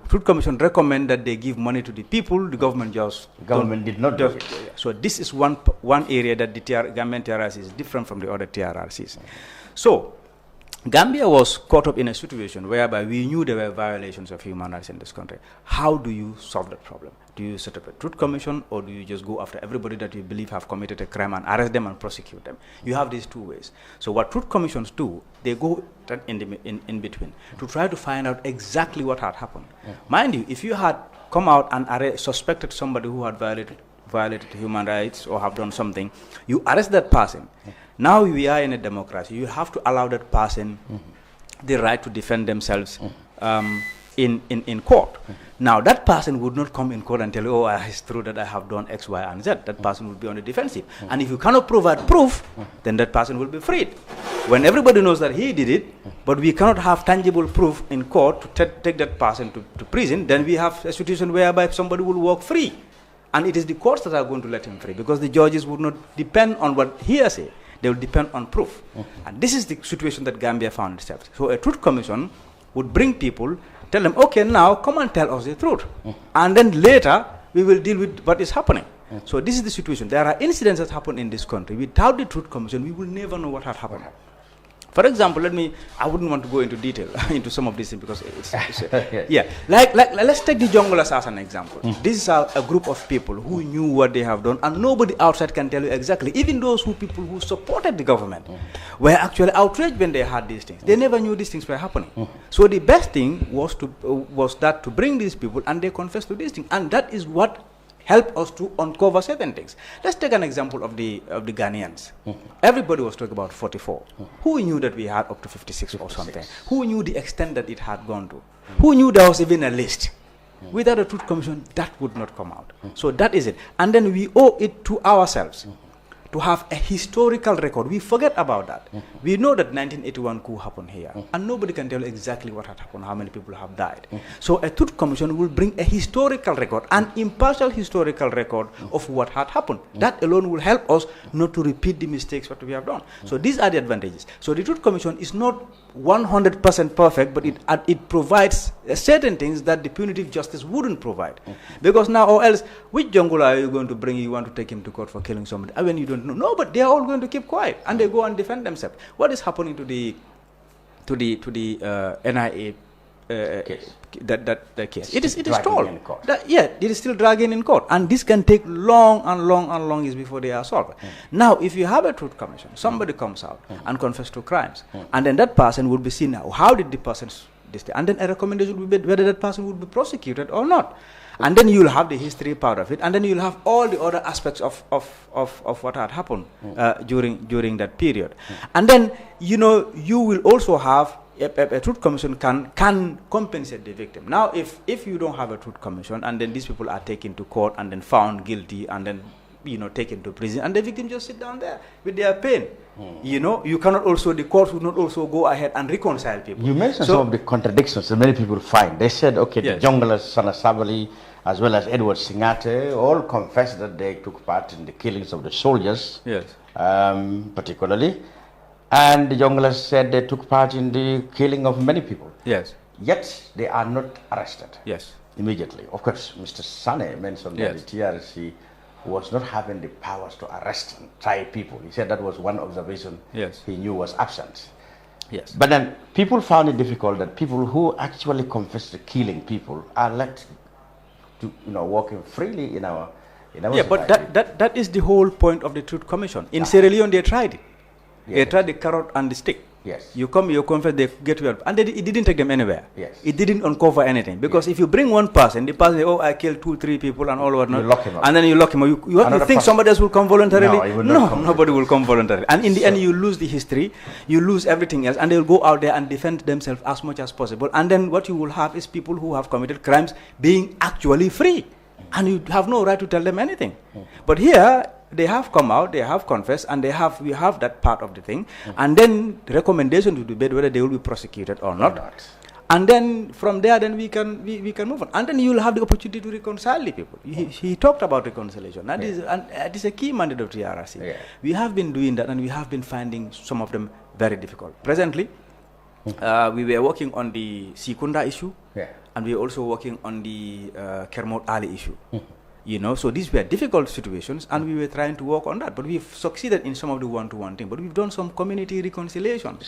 Truth Commission recommend that they give money to the people, the government did not do it. So this is one area that the Gambian TRRC is different from the other TRRCs. So Gambia was caught up in a situation whereby we knew there were violations of human rights in this country. How do you solve that problem? Do you set up a truth commission, or do you just go after everybody that you believe have committed a crime and arrest them and prosecute them? You have these two ways. So what truth commissions do, they go in between to try to find out exactly what had happened. Mind you, if you had come out and suspected somebody who had violated human rights or have done something, you arrest that person. Now we are in a democracy. You have to allow that person the right to defend themselves in court. Now that person would not come in court and tell you, oh, it's true that I have done X, Y, and Z. That person would be on the defensive. And if you cannot provide proof, then that person will be freed. When everybody knows that he did it, but we cannot have tangible proof in court to take that person to prison, then we have a situation whereby somebody will walk free. And it is the courts that are going to let him free, because the judges would not depend on what hearsay. They will depend on proof. And this is the situation that Gambia found itself. So a truth commission would bring people, tell them, okay, now come and tell us the truth. And then later, we will deal with what is happening. So this is the situation. There are incidents that happen in this country. Without the truth commission, we will never know what had happened. For example, I wouldn't want to go into detail into some of these things, because let's take the junglers as an example. This is a group of people who knew what they have done, and nobody outside can tell you exactly. Even those people who supported the government were actually outraged when they had these things. They never knew these things were happening. So the best thing was to bring these people, and they confess to these things, and that is what help us to uncover certain things. Let's take an example of the Ghanaians. Everybody was talking about 44. Who knew that we had up to 56 or something? Who knew the extent that it had gone to? Who knew there was even a list? Without a truth commission, that would not come out. So that is it. And then we owe it to ourselves to have a historical record. We forget about that. We know that 1981 coup happened here, and nobody can tell exactly what had happened, how many people have died. So a Truth Commission will bring a historical record, an impartial historical record of what had happened. That alone will help us not to repeat the mistakes what we have done. So these are the advantages. So the Truth Commission is not 100% perfect, but it provides certain things that the punitive justice wouldn't provide. Because now, or else, which jungle are you going to bring? You want to take him to court for killing somebody? I mean, you don't know. No, but they are all going to keep quiet and they go and defend themselves. What is happening to the NIA case? That case? It is stalled. It is still dragging in court, and this can take long and long years before they are solved. Now, if you have a Truth Commission, somebody comes out and confesses to crimes, and then that person would be seen now. How did the person this thing? And then a recommendation would be made whether that person would be prosecuted or not. And then you'll have the history part of it, and then you'll have all the other aspects of what had happened during that period. And then, you know, you will also have a Truth Commission can compensate the victim. Now, if you don't have a Truth Commission, and then these people are taken to court and then found guilty and then, you know, taken to prison, and the victim just sit down there with their pain. You know, you cannot also, the court would not also go ahead and reconcile people. You mentioned some of the contradictions that many people find. They said, okay, the junglers, Sanneh Sabali, as well as Edward Singate, all confessed that they took part in the killings of the soldiers, particularly. And the junglers said they took part in the killing of many people. Yes. Yet they are not arrested. Yes. Immediately. Of course, Mr. Sanneh mentioned that the TRRC was not having the powers to arrest and try people. He said that was one observation he knew was absent. Yes. But then people found it difficult that people who actually confess to killing people are let to, you know, walking freely in our society. But that is the whole point of the Truth Commission. In Sierra Leone, they tried it. They tried the carrot and the stick. Yes. You come, you confess, they get you out. And it didn't take them anywhere. Yes. It didn't uncover anything. Because if you bring one person, the person, oh, I killed 2-3 people and all whatnot. You lock him up. And then you lock him up. You think somebody else will come voluntarily? No, nobody will come voluntarily. And in the end, you lose the history, you lose everything else, and they will go out there and defend themselves as much as possible. And then what you will have is people who have committed crimes being actually free. And you have no right to tell them anything. But here, they have come out, they have confessed, and we have that part of the thing. And then the recommendation to debate whether they will be prosecuted or not. And then from there, then we can move on. And then you will have the opportunity to reconcile the people. He talked about reconciliation. That is a key mandate of TRRC. We have been doing that, and we have been finding some of them very difficult. Presently, we were working on the Sikunda issue, and we are also working on the Kermot Ali issue. You know, so these were difficult situations, and we were trying to work on that. But we've succeeded in some of the one-to-one thing. But we've done some community reconciliation.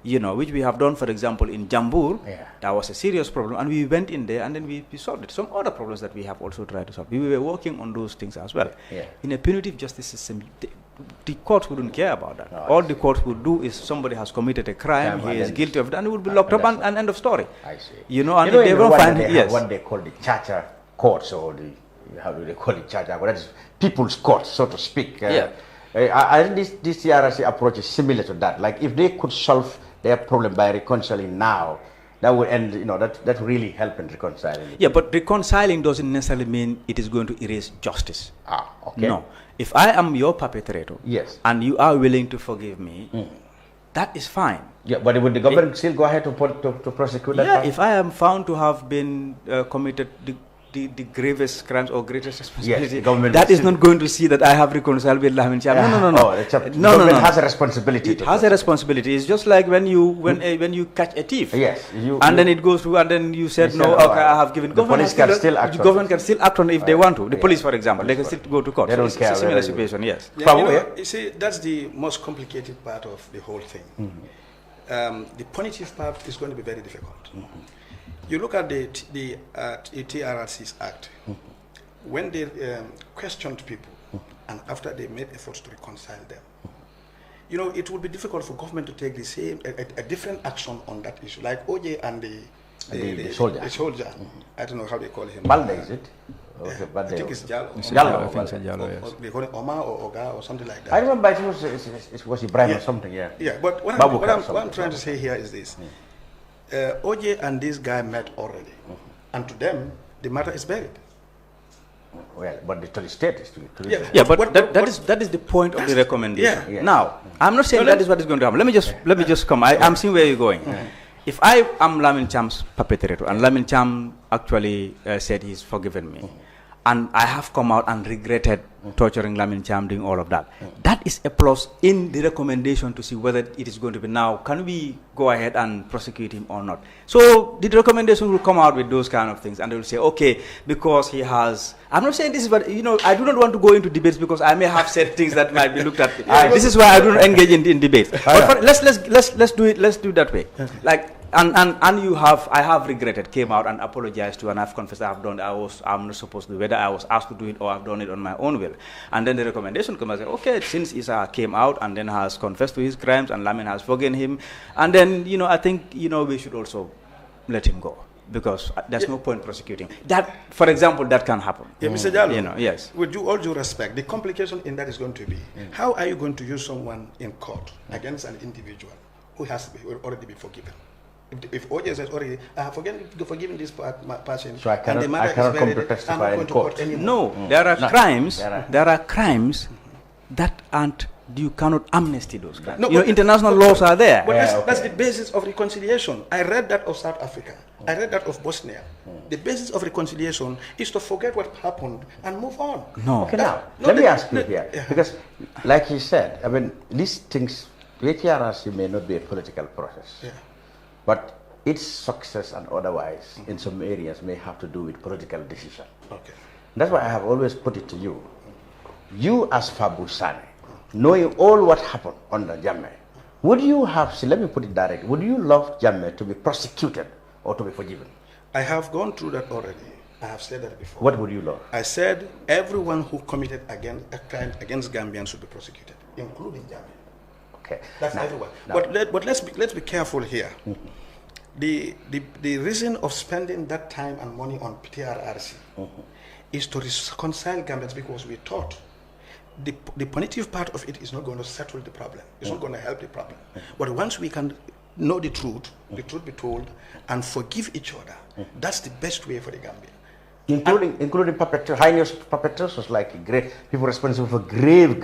You know, which we have done, for example, in Jambur. That was a serious problem, and we went in there, and then we solved it. Some other problems that we have also tried to solve. We were working on those things as well. In a punitive justice system, the courts wouldn't care about that. All the courts would do is somebody has committed a crime, he is guilty of it, and he would be locked up, and end of story. I see. You know, and they won't find what they call the charter courts, or the, how do they call it, charter? That is people's court, so to speak. I think this TRRC approach is similar to that. Like, if they could solve their problem by reconciling now, that would end, you know, that really help in reconciling. Yeah, but reconciling doesn't necessarily mean it is going to erase justice. Okay. No. If I am your perpetrator, and you are willing to forgive me, that is fine. Yeah, but would the government still go ahead to prosecute that? Yeah, if I am found to have been committed the gravest crimes or greatest responsibility, that is not going to see that I have reconciled with Lamin Cham. No. Government has a responsibility. It has a responsibility. It's just like when you catch a thief. And then it goes through, and then you said, no, okay, I have given. Government can still act. Government can still act on it if they want to. The police, for example, they can still go to court. They don't care. It's a similar situation, yes. You see, that's the most complicated part of the whole thing. The punitive part is going to be very difficult. You look at the TRRC's Act, when they questioned people, and after they made efforts to reconcile them, you know, it would be difficult for government to take the same, a different action on that issue, like OJ and the soldier. The soldier. I don't know how they call him. Balde, is it? I think it's Jallow. Jallow, I think it's Jallow, yes. They call it Oma or Oga or something like that. I remember it was Ibrahim or something, Yeah, but what I'm trying to say here is this. OJ and this guy met already, and to them, the matter is buried. Well, but the state is to Yeah, but that is the point of the recommendation. Yeah. Now, I'm not saying that is what is going to happen. Let me just come. I'm seeing where you're going. If I am Lamin Cham's perpetrator, and Lamin Cham actually said he's forgiven me, and I have come out and regretted torturing Lamin Cham, doing all of that, that is a plus in the recommendation to see whether it is going to be now, can we go ahead and prosecute him or not? So the recommendation will come out with those kind of things, and they will say, okay, because he has, I'm not saying this is what, I do not want to go into debates because I may have said things that might be looked at. This is why I don't engage in debates. But let's do it that way. Like, and I have regretted, came out and apologized to, and I've confessed I have done. I'm not supposed to do, whether I was asked to do it or I've done it on my own will. And then the recommendation comes and say, okay, since Issa came out and then has confessed to his crimes and Lamin has forgiven him, and then I think we should also let him go, because there's no point prosecuting. That, for example, that can happen. Yeah, Mr. Jallow, yes. With all due respect, the complication in that is going to be, how are you going to use someone in court against an individual who has already been forgiven? If OJ says already, forgiven this person, so I cannot come to testify in court. No, there are crimes. There are crimes that aren't. You cannot amnesty those crimes. No, international laws are there. But that's the basis of reconciliation. I read that of South Africa. I read that of Bosnia. The basis of reconciliation is to forget what happened and move on. No. Okay, now let me ask you here, because, like he said, I mean, these things, the TRRC may not be a political process. Yeah. But its success and otherwise, in some areas, may have to do with political decision. Okay. That's why I have always put it to you. You as Fabou Sanneh, knowing all what happened under Jammeh, would you have, let me put it direct, would you love Jammeh to be prosecuted or to be forgiven? I have gone through that already. I have said that before. What would you love? I said everyone who committed a crime against Gambians should be prosecuted, including Jammeh. Okay. That's everyone. But let's be careful here. The reason of spending that time and money on TRRC is to reconcile Gambians, because we thought the punitive part of it is not going to settle the problem. It's not going to help the problem. But once we can know the truth be told, and forgive each other, that's the best way for the Gambia. Including heinous perpetrators, like people responsible for grave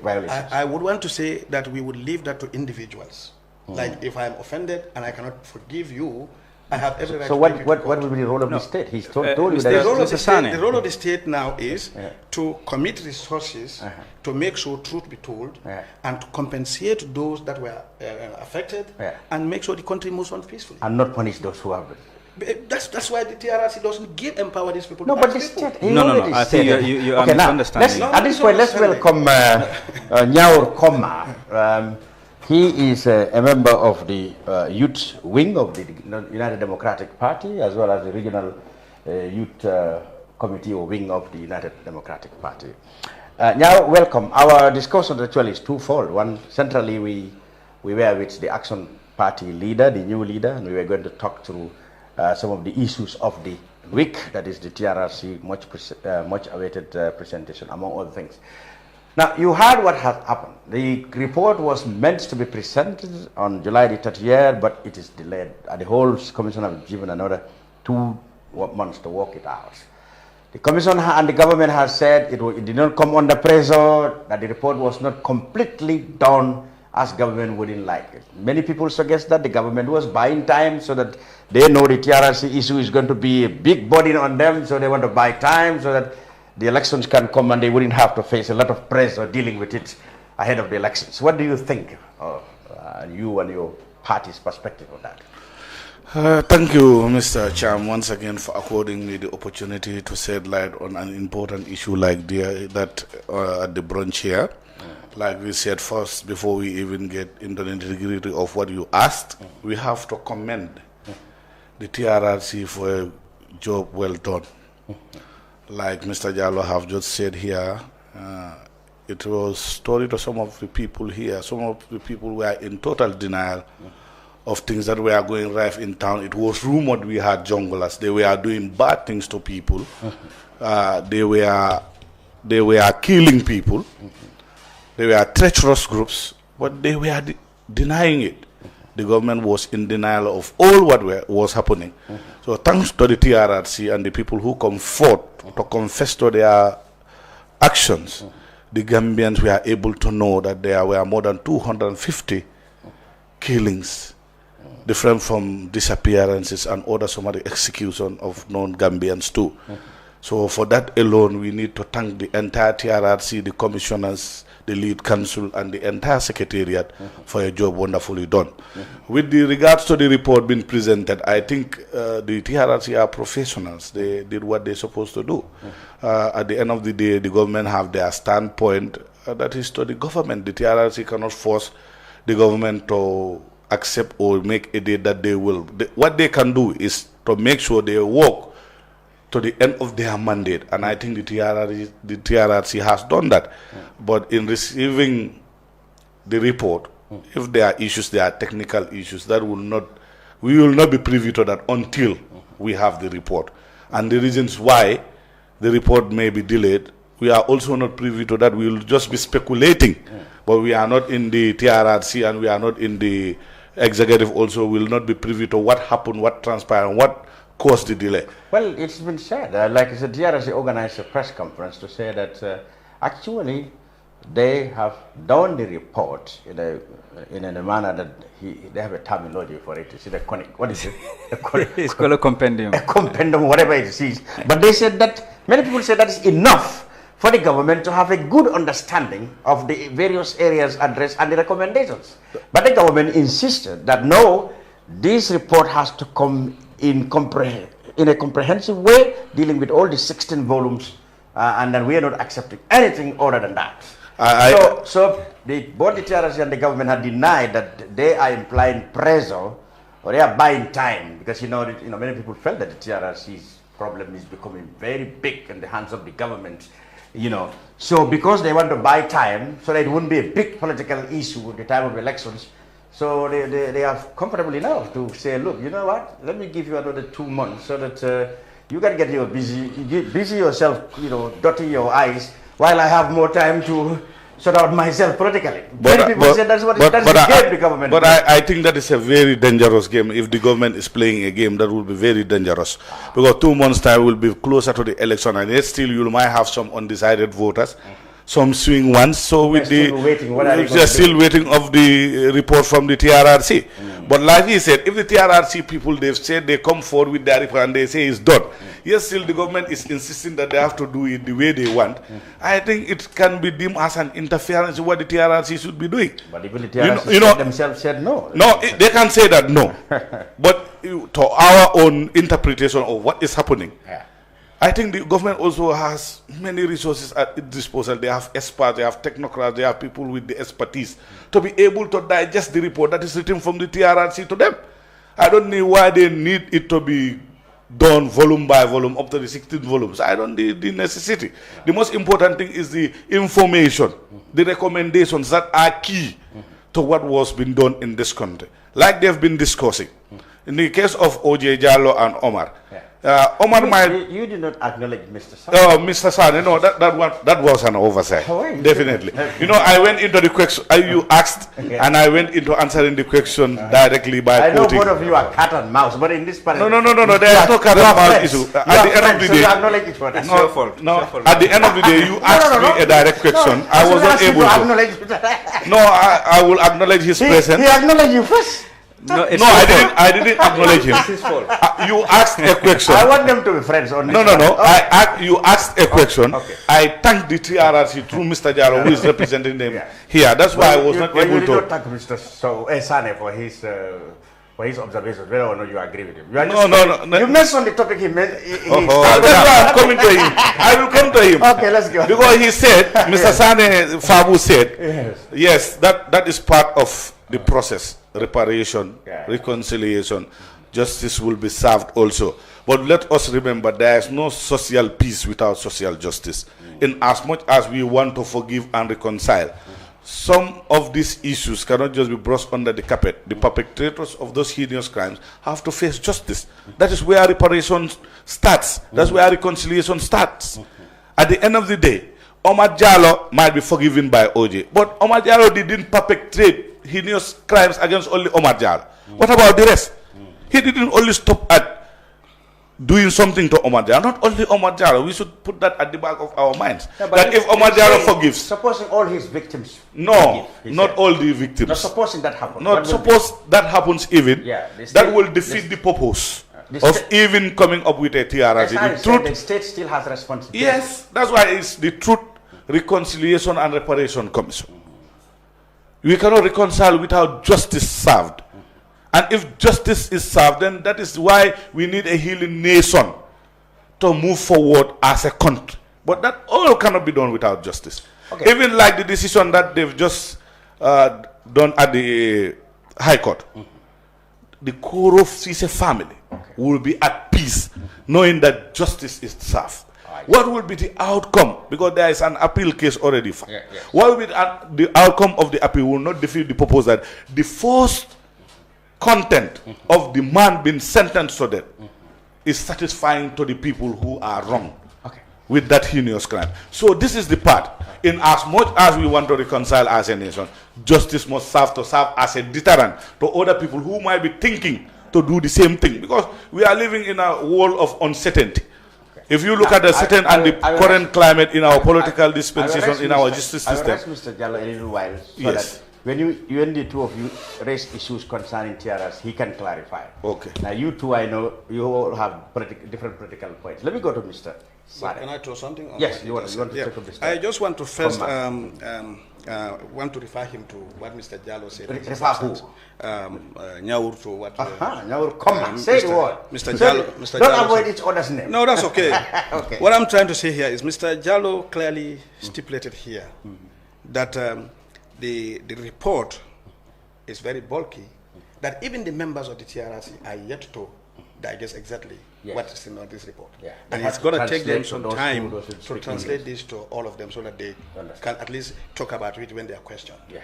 violations. I would want to say that we would leave that to individuals. Like, if I am offended and I cannot forgive you, I have every right. So what will be the role of the state? He's told you that the role of the state now is to commit resources to make sure truth be told, and to compensate those that were affected, and make sure the country moves on peacefully. And not punish those who have been. That's why the TRRC doesn't empower these people. No, but the state. No. I think you okay, understand. At this point, let's welcome Nyawuru Koma. He is a member of the youth wing of the United Democratic Party, as well as the regional youth committee or wing of the United Democratic Party. Now, welcome. Our discussion actually is twofold. One, centrally, we were with the Action Party leader, the new leader, and we were going to talk through some of the issues of the week, that is the TRRC much awaited presentation, among other things. Now, you heard what has happened. The report was meant to be presented on July the 30th, but it is delayed. The whole commission has given another 2 months to work it out. The commission and the government has said it did not come under pressure, that the report was not completely done as government wouldn't like it. Many people suggest that the government was buying time so that they know the TRRC issue is going to be a big burden on them, so they want to buy time so that the elections can come and they wouldn't have to face a lot of pressure dealing with it ahead of the elections. What do you think, you and your party's perspective on that? Thank you, Mr. Cham, once again for according me the opportunity to shed light on an important issue like that at the brunch here. Like we said first, before we even get into the nitty-gritty of what you asked, we have to commend the TRRC for a job well done. Like Mr. Jallow have just said here, it was story to some of the people here. Some of the people were in total denial of things that were going right in town. It was rumored we had junglers. They were doing bad things to people. They were killing people. They were treacherous groups, but they were denying it. the government was in denial of all what was happening. So thanks to the TRRC and the people who come forth to confess to their actions, the Gambians were able to know that there were more than 250 killings, different from disappearances and other summary execution of non-Gambians too. So for that alone, we need to thank the entire TRRC, the commissioners, the lead council, and the entire secretariat for a job wonderfully done. With the regards to the report being presented, I think the TRRC are professionals. They did what they're supposed to do. At the end of the day, the government have their standpoint. That is to the government. The TRRC cannot force the government to accept or make a date that they will. What they can do is to make sure they work to the end of their mandate, and I think the TRRC has done that. But in receiving the report, if there are issues, there are technical issues, we will not be privy to that until we have the report. And the reasons why the report may be delayed, we are also not privy to that. We will just be speculating, but we are not in the TRRC and we are not in the executive also. We will not be privy to what happened, what transpired, and what caused the delay. Well, it's been said, like I said, TRRC organized a press conference to say that actually they have done the report in a manner that they have a terminology for it. Is it what is it? It's called a compendium. A compendium, whatever it is. But they said that, many people say that is enough for the government to have a good understanding of the various areas addressed and the recommendations. But the government insisted that no, this report has to come in a comprehensive way, dealing with all the 16 volumes, and then we are not accepting anything other than that. So both the TRRC and the government had denied that they are implying pressure or they are buying time, because many people felt that the TRRC's problem is becoming very big in the hands of the government. So because they want to buy time, so that it wouldn't be a big political issue at the time of elections. So they are comfortable enough to say, look, you know what, let me give you another 2 months so that you can get busy yourself, dotting your eyes, while I have more time to sort out myself politically. Many people say that's the game the government. But I think that is a very dangerous game. If the government is playing a game, that will be very dangerous. Because 2 months' time will be closer to the election, and yet still you might have some undecided voters. Some swing ones, so with they're still waiting of the report from the TRRC. But like he said, if the TRRC people, they've said they come forward with their report and they say it's done, yes, still the government is insisting that they have to do it the way they want. I think it can be deemed as an interference in what the TRRC should be doing. But even the TRRC themselves said no. No, they can say that no. But to our own interpretation of what is happening, I think the government also has many resources at its disposal. They have experts, they have technocrats, they have people with the expertise to be able to digest the report that is written from the TRRC to them. I don't know why they need it to be done volume by volume up to the 16 volumes. I don't need the necessity. The most important thing is the information, the recommendations that are key to what was being done in this country, like they've been discussing. In the case of OJ, Jallow, and Omar, you did not acknowledge Mr. Sanneh. Oh, Mr. Sanneh, no, that was an oversight. Definitely. I went into the question you asked, and I went into answering the question directly by quoting. I know both of you are cat and mouse, but in this part, no, there is no cat and mouse issue. At the end of the day, you acknowledge it for that. No, at the end of the day, you asked me a direct question. I was not able to. No, I will acknowledge his presence. He acknowledged you first. No, I didn't acknowledge him. It's his fault. You asked a question. I want them to be friends on this. No. You asked a question. Okay. I thanked the TRRC through Mr. Jallow, who is representing them here. That's why I was not able to. You did not thank Mr. Sanneh for his observations, whether or not you agree with him. No. You mentioned the topic he made. I'm coming to him. I will come to him. Okay, let's go. Because he said, Mr. Sanneh, Fabou said, yes, that is part of the process. Reparation, reconciliation, justice will be served also. But let us remember, there is no social peace without social justice. In as much as we want to forgive and reconcile, some of these issues cannot just be brushed under the carpet. The perpetrators of those heinous crimes have to face justice. That is where reparation starts. That's where reconciliation starts. At the end of the day, Omar Jallow might be forgiven by OJ, but Omar Jallow didn't perpetrate heinous crimes against only Omar Jallow. What about the rest? He didn't only stop at doing something to Omar Jallow. Not only Omar Jallow, we should put that at the back of our minds. Yeah, that if Omar Jallow forgives. Supposing all his victims. No, forgive, not all the victims. Not supposing that happens. Not suppose that happens even. Yeah, that will defeat the purpose of even coming up with a TRRC. The state still has responsibility. Yes, that's why it's the Truth, Reconciliation and Reparation Commission. We cannot reconcile without justice served. And if justice is served, then that is why we need a healing nation to move forward as a country. But that all cannot be done without justice. Okay. Even like the decision that they've just done at the High Court. The Koro Sise family will be at peace knowing that justice is served. What will be the outcome? Because there is an appeal case already. What will be the outcome of the appeal will not defeat the purpose that the first content of the man being sentenced to death is satisfying to the people who are wrong with that heinous crime. So this is the part. In as much as we want to reconcile as a nation, justice must serve as a deterrent to other people who might be thinking to do the same thing. Because we are living in a world of uncertainty. If you look at the certain and the current climate in our political dispensation, in our justice system. I will ask Mr. Jallow a little while so yes. that when the two of you raise issues concerning TRRC, he can clarify. Okay. Now you two, I know, you all have different political points. Let me go to Mr. But can I throw something on? Yes, you want to take up this. I just want to first want to refer him to what Mr. Jallow said. Refer who? Nyawuru to what? Nyawuru, Koma. Say the word. Mr. Jallow. Mr. Don't Jallow avoid each other's name. No, that's okay. Okay. What I'm trying to say here is Mr. Jallow clearly stipulated here that the report is very bulky, that even the members of the TRRC are yet to digest exactly what is in this report. Yeah. And it's going to take them some time to translate this to all of them so that they can at least talk about it when they are questioned. Yes.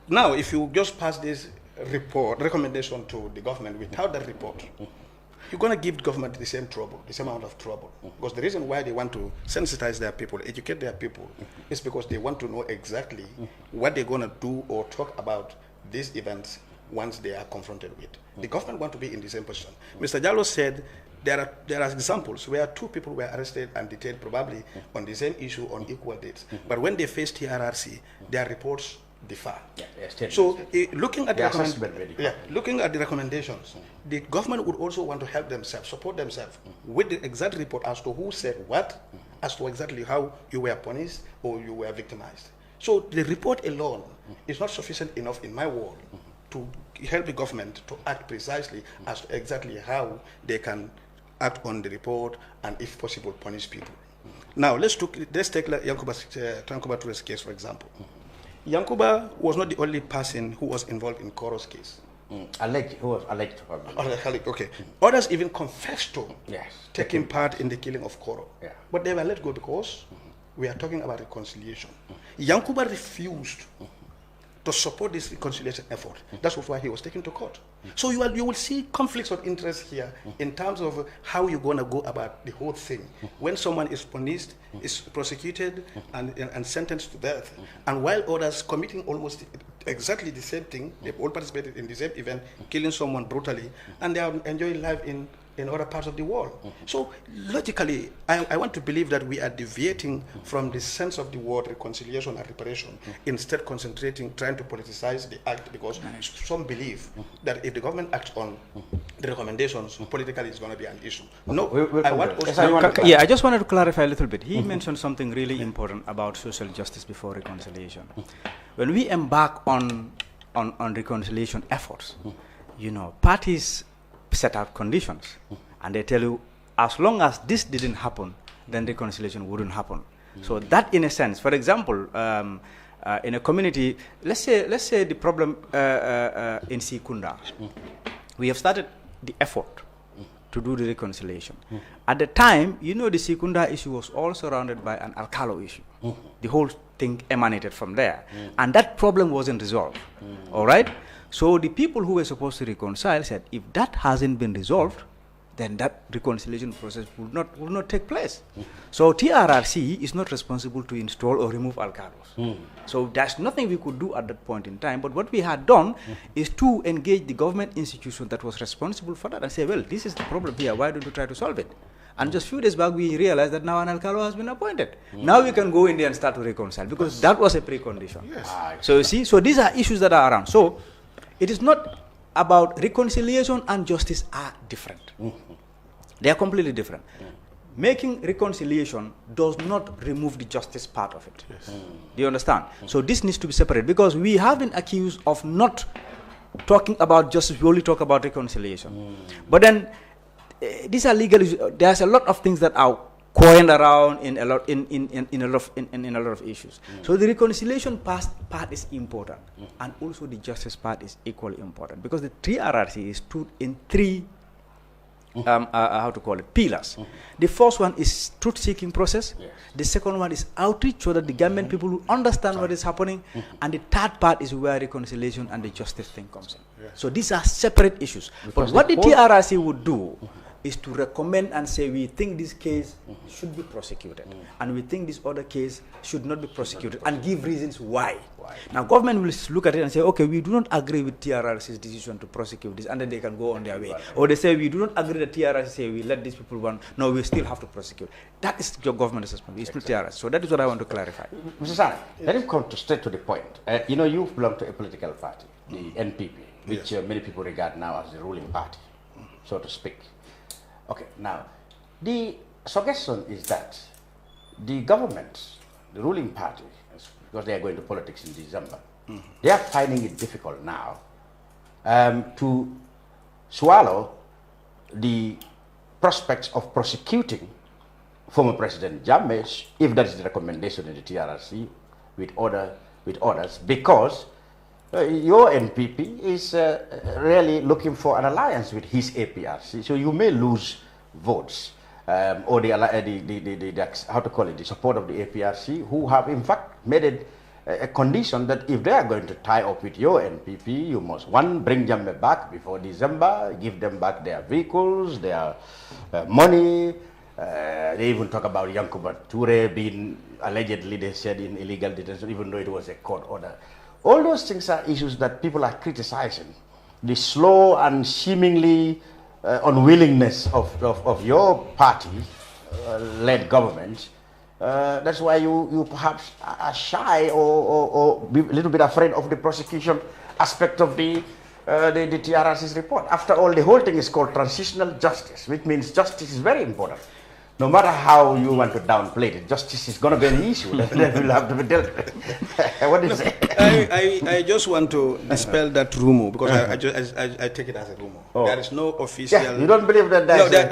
Now, if you just pass this recommendation to the government without that report, you're going to give the government the same trouble, the same amount of trouble. Because the reason why they want to sensitize their people, educate their people, is because they want to know exactly what they're going to do or talk about these events once they are confronted with. The government want to be in the same position. Mr. Jallow said there are examples where two people were arrested and detained probably on the same issue on equal dates. But when they face TRRC, their reports differ. So looking at the recommendations, the government would also want to help themselves, support themselves with the exact report as to who said what, as to exactly how you were punished or you were victimized. So the report alone is not sufficient enough in my world to help the government to act precisely as to exactly how they can act on the report and, if possible, punish people. Now, let's take Yankuba Toure's case, for example. Yankuba was not the only person who was involved in Koro's case. Who was alleged to have been. Okay. Others even confessed to taking part in the killing of Koro. But they were let go because we are talking about reconciliation. Yankuba refused to support this reconciliation effort. That's why he was taken to court. So you will see conflicts of interest here in terms of how you're going to go about the whole thing. When someone is punished, is prosecuted, and sentenced to death, and while others committing almost exactly the same thing, they all participated in the same event, killing someone brutally, and they are enjoying life in other parts of the world. So logically, I want to believe that we are deviating from the sense of the word reconciliation and reparation, instead concentrating, trying to politicize the act, because some believe that if the government acts on the recommendations, politically it's going to be an issue. No, I just wanted to clarify a little bit. He mentioned something really important about social justice before reconciliation. When we embark on reconciliation efforts, parties set out conditions, and they tell you, as long as this didn't happen, then reconciliation wouldn't happen. So that, in a sense, for example, in a community, let's say the problem in Sikunda, we have started the effort to do the reconciliation. At the time, the Sikunda issue was all surrounded by an Alcalo issue. The whole thing emanated from there, and that problem wasn't resolved. All right. So the people who were supposed to reconcile said, if that hasn't been resolved, then that reconciliation process will not take place. So TRRC is not responsible to install or remove alcalos. So there's nothing we could do at that point in time. But what we had done is to engage the government institution that was responsible for that and say, well, this is the problem here. Why don't you try to solve it? And just a few days back, we realized that now an alcalo has been appointed. Now we can go in there and start to reconcile, because that was a precondition. So you see, so these are issues that are around. So it is not about reconciliation and justice are different. They are completely different. Making reconciliation does not remove the justice part of it. Do you understand? So this needs to be separated, because we have been accused of not talking about justice, we only talk about reconciliation. But then these are legal issues. There's a lot of things that are coined around in a lot of issues. So the reconciliation part is important, and also the justice part is equally important, because the TRRC is stood in three pillars. The first one is truth-seeking process. The second one is outreach, so that the government people will understand what is happening. And the third part is where reconciliation and the justice thing comes in. So these are separate issues. But what the TRRC would do is to recommend and say, we think this case should be prosecuted, and we think this other case should not be prosecuted, and give reasons why. Now government will look at it and say, okay, we do not agree with TRRC's decision to prosecute this, and then they can go on their way. Or they say, we do not agree that TRRC say, we let these people run, no, we still have to prosecute. That is your government responsibility, it's not TRRC. So that is what I want to clarify. Mr. Sanneh, let him come straight to the point. You know, you belong to a political party, the NPP, which many people regard now as the ruling party, so to speak. Okay, now, the suggestion is that the government, the ruling party, because they are going to politics in December, they are finding it difficult now to swallow the prospects of prosecuting former President Jammeh, if that is the recommendation in the TRRC, with others, because your NPP is really looking for an alliance with his APRC, so you may lose votes, or the support of the APRC, who have in fact made it a condition that if they are going to tie up with your NPP, you must, one, bring Jammeh back before December, give them back their vehicles, their money. They even talk about Yankuba Toure being allegedly, they said, in illegal detention, even though it was a court order. All those things are issues that people are criticizing. The slow and seemingly unwillingness of your party-led government. That's why you perhaps are shy or be a little bit afraid of the prosecution aspect of the TRRC's report. After all, the whole thing is called transitional justice, which means justice is very important. No matter how you want to downplay it, justice is going to be an issue that will have to be dealt with. What do you say? I just want to dispel that rumor, because I take it as a rumor. There is no official... Yeah, you don't believe that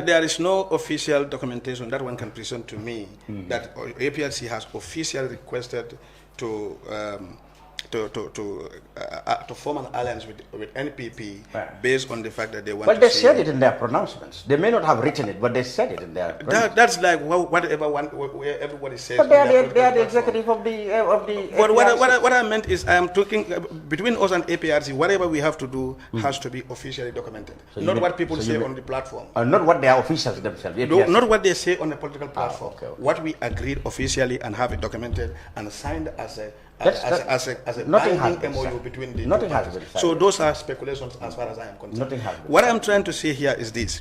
there is no official documentation that one can present to me that APRC has officially requested to form an alliance with NPP based on the fact that they want. But they said it in their pronouncements. They may not have written it, but they said it in their. That's like whatever everybody says. But they are the executive of the. But what I meant is, I am talking between us and APRC. Whatever we have to do has to be officially documented. So not what people say on the platform. Not what their officials themselves. Not what they say on the political platform. Okay. What we agreed officially and have it documented and signed as a binding MOU between the two parties. So those are speculations as far as I am concerned. What I'm trying to say here is this.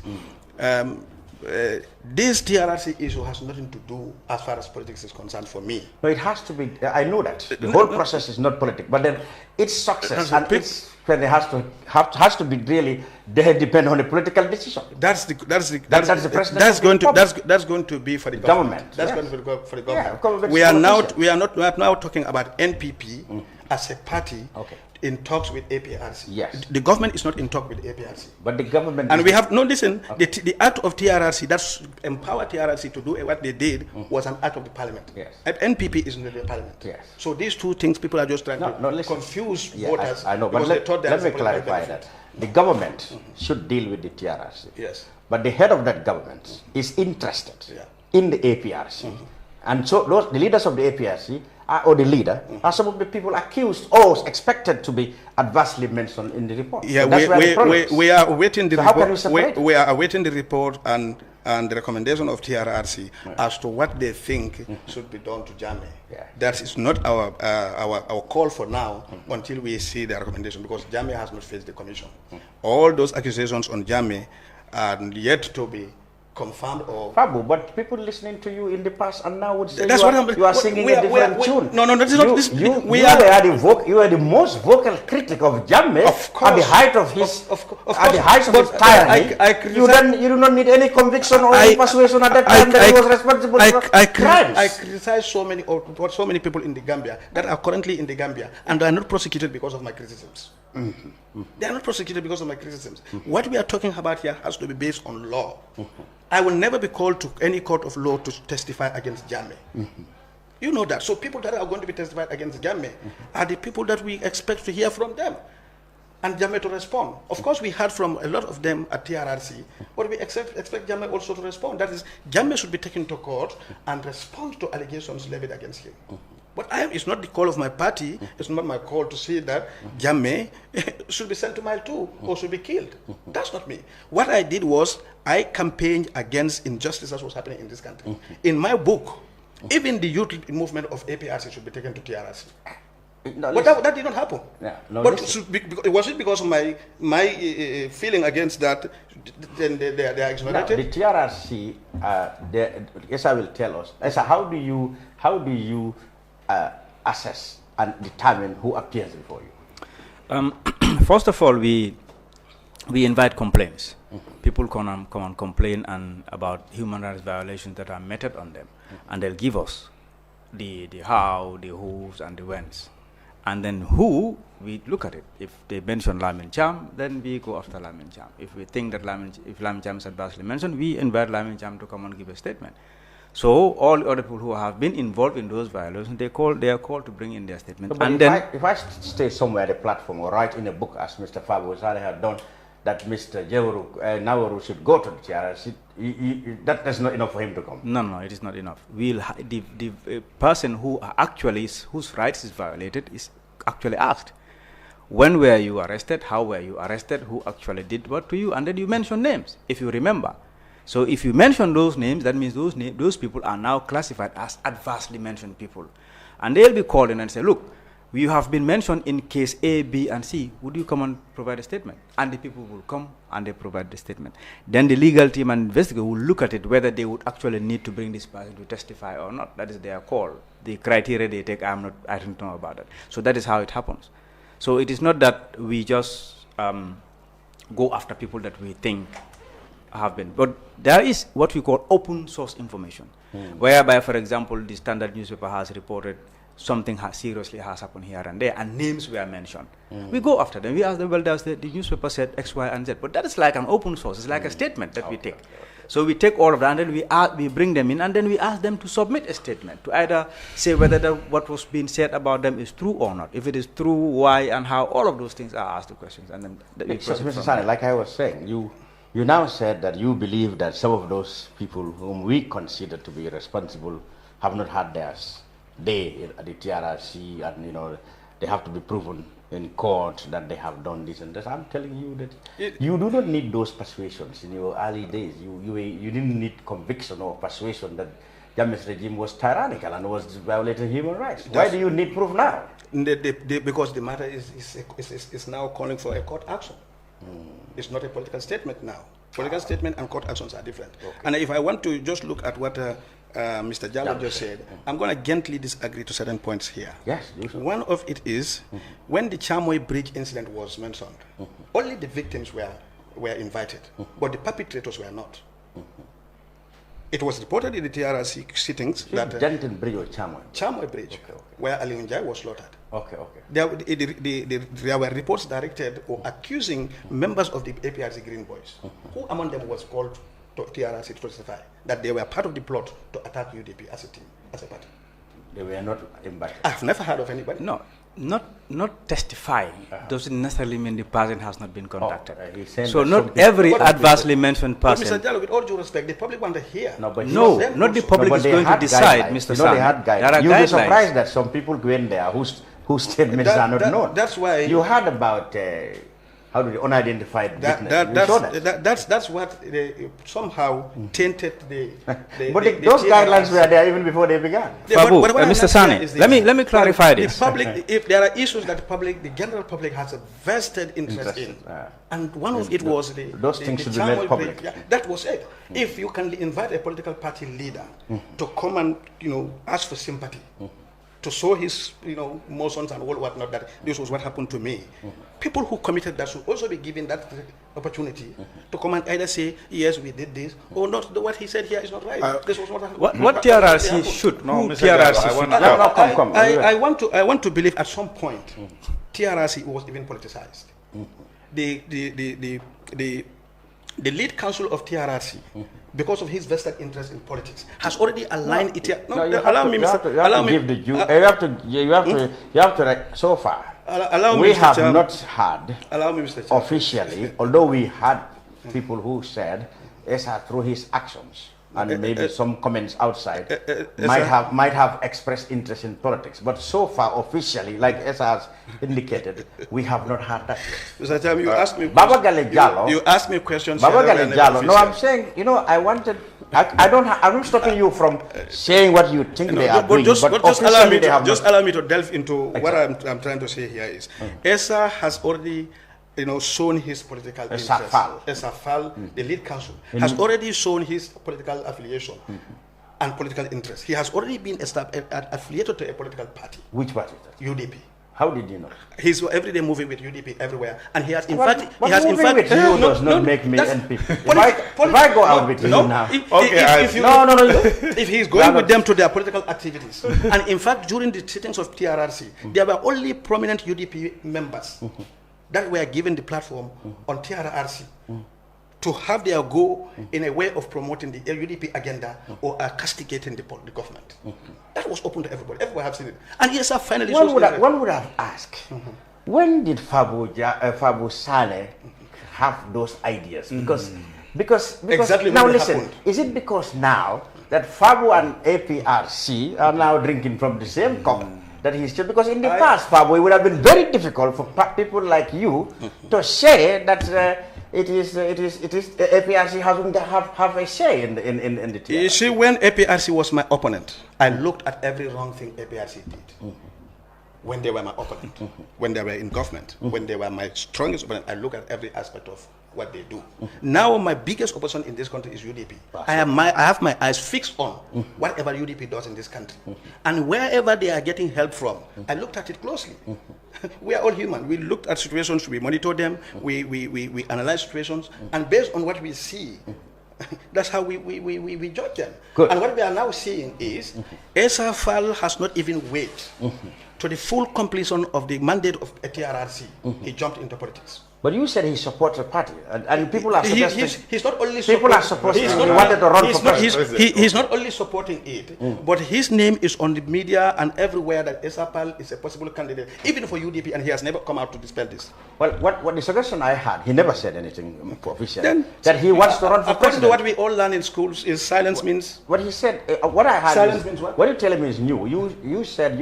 This TRRC issue has nothing to do as far as politics is concerned for me. No, it has to be. I know that the whole process is not political, but then its success and its failure has to be really. They depend on a political decision. That's going to be for the government. That's going to be for the government. We are now talking about NPP as a party. In talks with APRC. Yes. The government is not in talk with APRC. But the government... And we have... No, listen. The act of TRRC, that's empowered TRRC to do what they did, was an act of the parliament. Yes. NPP is not the parliament. Yes. So these two things, people are just trying to confuse voters. I know, but let me clarify that. The government should deal with the TRRC. Yes. But the head of that government is interested in the APRC. And so the leaders of the APRC or the leader are some of the people accused or expected to be adversely mentioned in the report. Yeah, so we are awaiting the so report. How can we separate? We are awaiting the report and the recommendation of TRRC as to what they think should be done to Jammeh. Yeah. That is not our call for now until we see the recommendation, because Jammeh has not faced the commission. All those accusations on Jammeh are yet to be confirmed or... Fabou, but people listening to you in the past and now would say That's you are singing a different tune. No, that is not this. You are the most vocal critic of Jammeh at the height of his tyranny. You do not need any conviction or any persuasion at that time that he was responsible for crimes. I criticize so many people in the Gambia that are currently in the Gambia and are not prosecuted because of my criticisms. They are not prosecuted because of my criticisms. What we are talking about here has to be based on law. I will never be called to any court of law to testify against Jammeh. You know that. So people that are going to be testified against Jammeh are the people that we expect to hear from them and Jammeh to respond. Of course, we heard from a lot of them at TRRC, but we expect Jammeh also to respond. That is, Jammeh should be taken to court and respond to allegations levied against him. But it's not the call of my party, it's not my call to say that Jammeh should be sent to Mile 2 or should be killed. That's not me. What I did was, I campaigned against injustice that was happening in this country. In my book, even the youth movement of APRC should be taken to TRRC. No, but that did not happen. Yeah, no, but was it because of my feeling against that, then they are exonerated? Now, the TRRC, Essa will tell us. Essa, how do you assess and determine who appears before you? First of all, we invite complaints. People come and complain about human rights violations that are meted on them, and they'll give us the how, the who's, and the whens. And then who, we look at it. If they mention Lamin Cham, then we go after Lamin Cham. If we think that if Lamin Cham is adversely mentioned, we invite Lamin Cham to come and give a statement. So all the other people who have been involved in those violations, they are called to bring in their statement. No, and if I stay somewhere at a platform or write in a book, as Mr. Fabou Sanneh had done, that Mr. Nyawuru should go to the TRRC, that is not enough for him to come. No, it is not enough. The person who whose rights is violated is actually asked. When were you arrested? How were you arrested? Who actually did what to you? And then you mention names, if you remember. So if you mention those names, that means those people are now classified as adversely mentioned people. And they'll be called in and say, look, you have been mentioned in case A, B, and C. Would you come and provide a statement? And the people will come and they provide the statement. Then the legal team and investigator will look at it, whether they would actually need to bring this person to testify or not. That is their call. The criteria they take, I don't know about that. So that is how it happens. So it is not that we just go after people that we think have been. But there is what we call open source information, whereby, for example, the Standard newspaper has reported something seriously has happened here and there, and names were mentioned. We go after them. We ask them, well, the newspaper said X, Y, and Z. But that is like an open source. It's like a statement that we take. So we take all of that, and then we bring them in, and then we ask them to submit a statement to either say whether what was being said about them is true or not. If it is true, why and how, all of those things are asked the questions. And then Mr. Sanneh, like I was saying, you now said that you believe that some of those people whom we consider to be responsible have not had their day at the TRRC, and they have to be proven in court that they have done this and that. I'm telling you that you do not need those persuasions in your early days. You didn't need conviction or persuasion that Jammeh's regime was tyrannical and was violating human rights. Why do you need proof now? Because the matter is now calling for a court action. It's not a political statement now. Political statement and court actions are different. Okay. And if I want to just look at what Mr. Jallow just said, I'm going to gently disagree to certain points here. Yes. One of it is when the Chamoy Bridge incident was mentioned, only the victims were invited, but the perpetrators were not. It was reported in the TRRC sittings that Denton Bridge or Chamoy? Chamoy Bridge, where Alieu was slaughtered. Okay. There were reports directed or accusing members of the APRC Green Boys, who among them was called to TRRC to testify that they were part of the plot to attack UDP as a team, as a party. They were not invited. I've never heard of anybody. No. Not testifying doesn't necessarily mean the person has not been contacted. So not every adversely mentioned But person. Mr. Jallow, with all due respect, the public want to hear. No, but No, not the public is going to decide, Mr. You know, they Sanneh. had There are guidelines. You'll be guidelines. surprised that some people went there whose statements are not known. That's why you heard about how do the unidentified business. That's what they somehow tainted the. But those guidelines were there even before they began. Fabou, Mr. Sanneh, let me clarify this. The public, if there are issues that the general public has a vested interest in, and one of it was those things should be made public. That was it. If you can invite a political party leader to come and ask for sympathy, to show his motions and all whatnot, that this was what happened to me. People who committed that should also be given that opportunity to come and either say, yes, we did this, or not. What he said here is not right. This was what TRRC should? No, Who Mr. TRRC should? I want to believe at some point TRRC was even politicized. The lead counsel of TRRC, because of his vested interest in politics, has already aligned it. So far, we have not had officially, although we had people who said Essa, through his actions and maybe some comments outside, might have expressed interest in politics. But so far, officially, like Essa has indicated, we have not had that. Mr. Chairman, you asked me. You asked me questions. No, I'm saying, I'm not stopping you from saying what you think they are doing. Just allow me to delve into what I'm trying to say here is, Essa has already shown his political interest. Essa, the lead counsel, has already shown his political affiliation and political interest. He has already been affiliated to a political party. Which party? UDP. How did you know? He's every day moving with UDP everywhere, and he has in But fact. does not make me NPP. If I go out with you now, if he's going with them to their political activities, and in fact during the sittings of TRRC, there were only prominent UDP members that were given the platform on TRRC to have their go in a way of promoting the UDP agenda or castigating the government. That was open to everybody. Everybody have seen it. And yes, finally... One would have asked, when did Fabou Sanneh have those ideas? Because exactly now listen, is it because now that Fabou and APRC are now drinking from the same cup that he's still, because in the past, Fabou, it would have been very difficult for people like you to say that it is APRC have a say in the TRRC. You see, when APRC was my opponent, I looked at every wrong thing APRC did. When they were my opponent, when they were in government, when they were my strongest opponent, I look at every aspect of what they do. Now my biggest opposition in this country is UDP. I have my eyes fixed on whatever UDP does in this country. And wherever they are getting help from, I looked at it closely. We are all human. We looked at situations, we monitor them, we analyze situations, and based on what we see, that's how we judge them. Good. And what we are now seeing is Essa has not even waited to the full completion of the mandate of a TRRC. He jumped into politics. But you said he supports a party, and people are suggesting he's not only people are supposed to wanted to run for president. He's not only supporting it, but his name is on the media and everywhere that Essa is a possible candidate, even for UDP, and he has never come out to dispel this. Well, what the suggestion I had, he never said anything officially, that he wants to run for according president. to what we all learn in schools, is silence means... What he said, what I had silence means what? What you're telling me is new. You said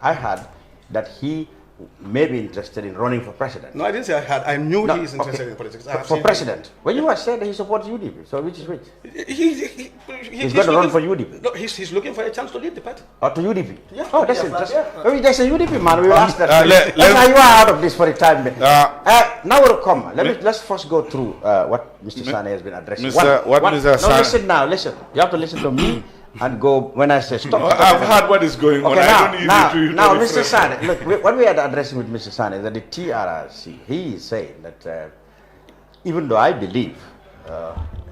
I had that he may be interested in running for president. No, I didn't say I had. I knew he is interested in politics. For president. Well, you have said that he supports UDP. So which is which? He's going to run for UDP. No, he's looking for a chance to lead the party. Or to UDP? Yeah. Oh, that's interesting. Maybe there's a UDP man. We will ask that. You are out of this for the time being. Now we'll come. Let's first go through what Mr. Sanneh has been addressing. Listen now. Listen. You have to listen to me. And go when I say stop. I've heard what is going on. Now, Mr. Sanneh, look, what we are addressing with Mr. Sanneh is that the TRRC, he is saying that even though I believe,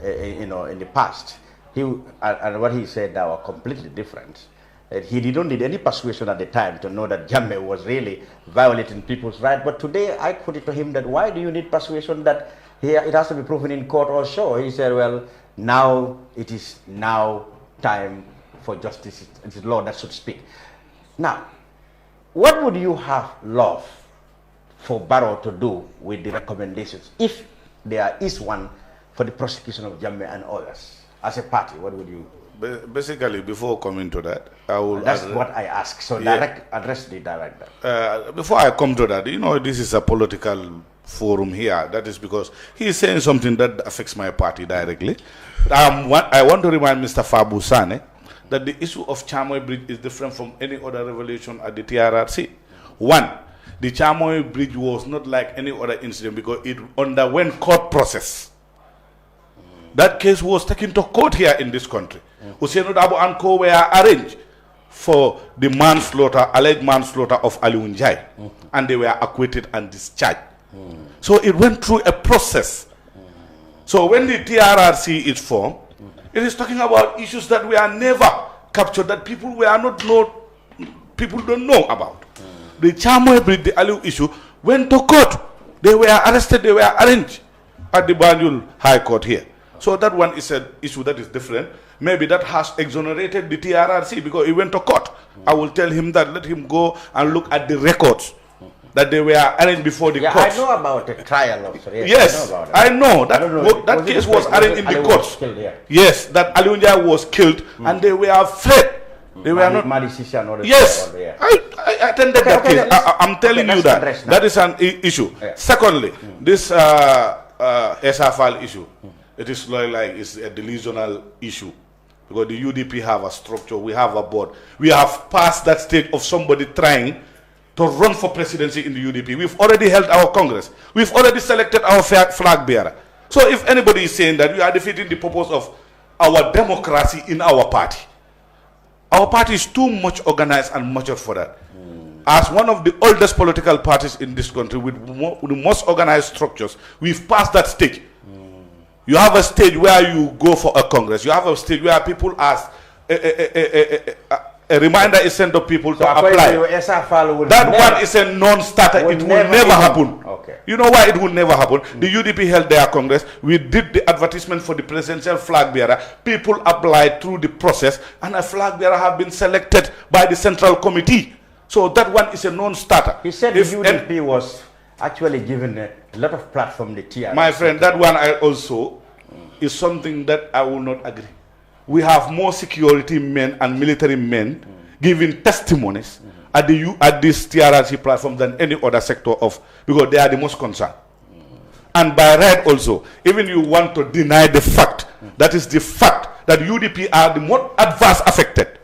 in the past, and what he said now are completely different. He didn't need any persuasion at the time to know that Jammeh was really violating people's rights. But today I put it to him that why do you need persuasion that it has to be proven in court or show? He said, well, now it is time for justice. It is law that should speak. Now, what would you have loved for Barrow to do with the recommendations, if there is one, for the prosecution of Jammeh and others? As a party, what would you? Basically, before coming to that, I will... That's what I ask. So address the director. Before I come to that, this is a political forum here. That is because he is saying something that affects my party directly. I want to remind Mr. Fabou Sanneh that the issue of Chamoy Bridge is different from any other revelation at the TRRC. One, the Chamoy Bridge was not like any other incident because it underwent court process. That case was taken to court here in this country. Usainu Dabo and Co were arranged for the manslaughter, alleged manslaughter of Alieu, and they were acquitted and discharged. So it went through a process. So when the TRRC is formed, it is talking about issues that were never captured, that people don't know about. The Chamoy Bridge, the Alieu issue, went to court. They were arrested, they were arraigned at the Banjul High Court here. So that one is an issue that is different. Maybe that has exonerated the TRRC because he went to court. I will tell him that, let him go and look at the records that they were arraigned before the court. I know about the trial also. Yes, I know that case was arraigned in the courts. Yes, that Alieu was killed and they were afraid. They were not. Yes, I attended that case. I'm telling you that. That is an issue. Secondly, this Essa file issue. It is like it's a delusional issue because the UDP have a structure, we have a board. We have passed that stage of somebody trying to run for presidency in the UDP. We've already held our Congress. We've already selected our flag bearer. So if anybody is saying that we are defeating the purpose of our democracy in our party is too much organized and matured for that. As one of the oldest political parties in this country with the most organized structures, we've passed that stage. You have a stage where you go for a Congress. You have a stage where people ask, a reminder is sent to people to apply. That one is a non-starter. It will never happen. Okay. You know why it will never happen? The UDP held their Congress. We did the advertisement for the presidential flag bearer. People applied through the process, and a flag bearer have been selected by the Central Committee. So that one is a non-starter. He said the UDP was actually given a lot of platform, the TRRC. My friend, that one I also is something that I will not agree. We have more security men and military men giving testimonies at this TRRC platform than any other sector because they are the most concerned. And by right also, even you want to deny the fact, that is the fact that UDP are the most adverse affected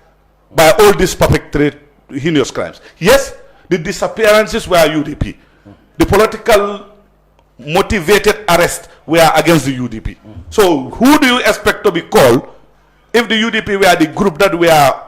by all these perpetrated heinous crimes. Yes, the disappearances were UDP. The political motivated arrests were against the UDP. So who do you expect to be called if the UDP were the group that were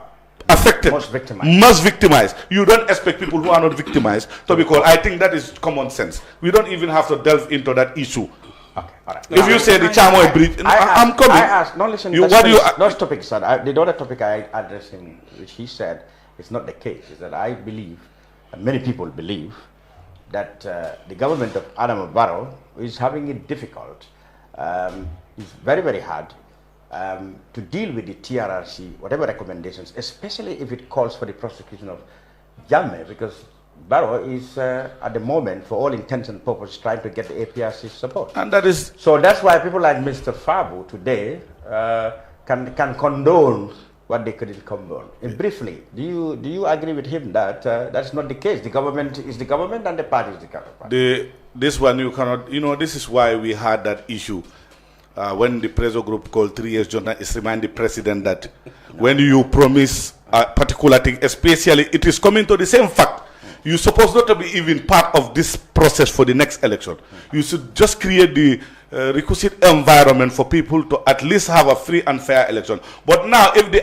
affected, most victimized? You don't expect people who are not victimized to be called. I think that is common sense. We don't even have to delve into that issue. Okay, all right. If you say the Chamoy Bridge, I'm coming. I asked, no, listen, those topics, sir. The other topic I addressed him, which he said is not the case, is that I believe, and many people believe, that the government of Adam Barrow is having it difficult. It's very, very hard to deal with the TRRC, whatever recommendations, especially if it calls for the prosecution of Jammeh, because Barrow is at the moment, for all intents and purposes, trying to get the APRC's support. And that is... So that's why people like Mr. Fabou today can condone what they couldn't condone. Briefly, do you agree with him that that's not the case? The government is the government and the party is the party. This one you cannot, this is why we had that issue when the Preso group called 3 years journalists remind the president that when you promise a particular thing, especially it is coming to the same fact, you're supposed not to be even part of this process for the next election. You should just create the requisite environment for people to at least have a free and fair election. But now if the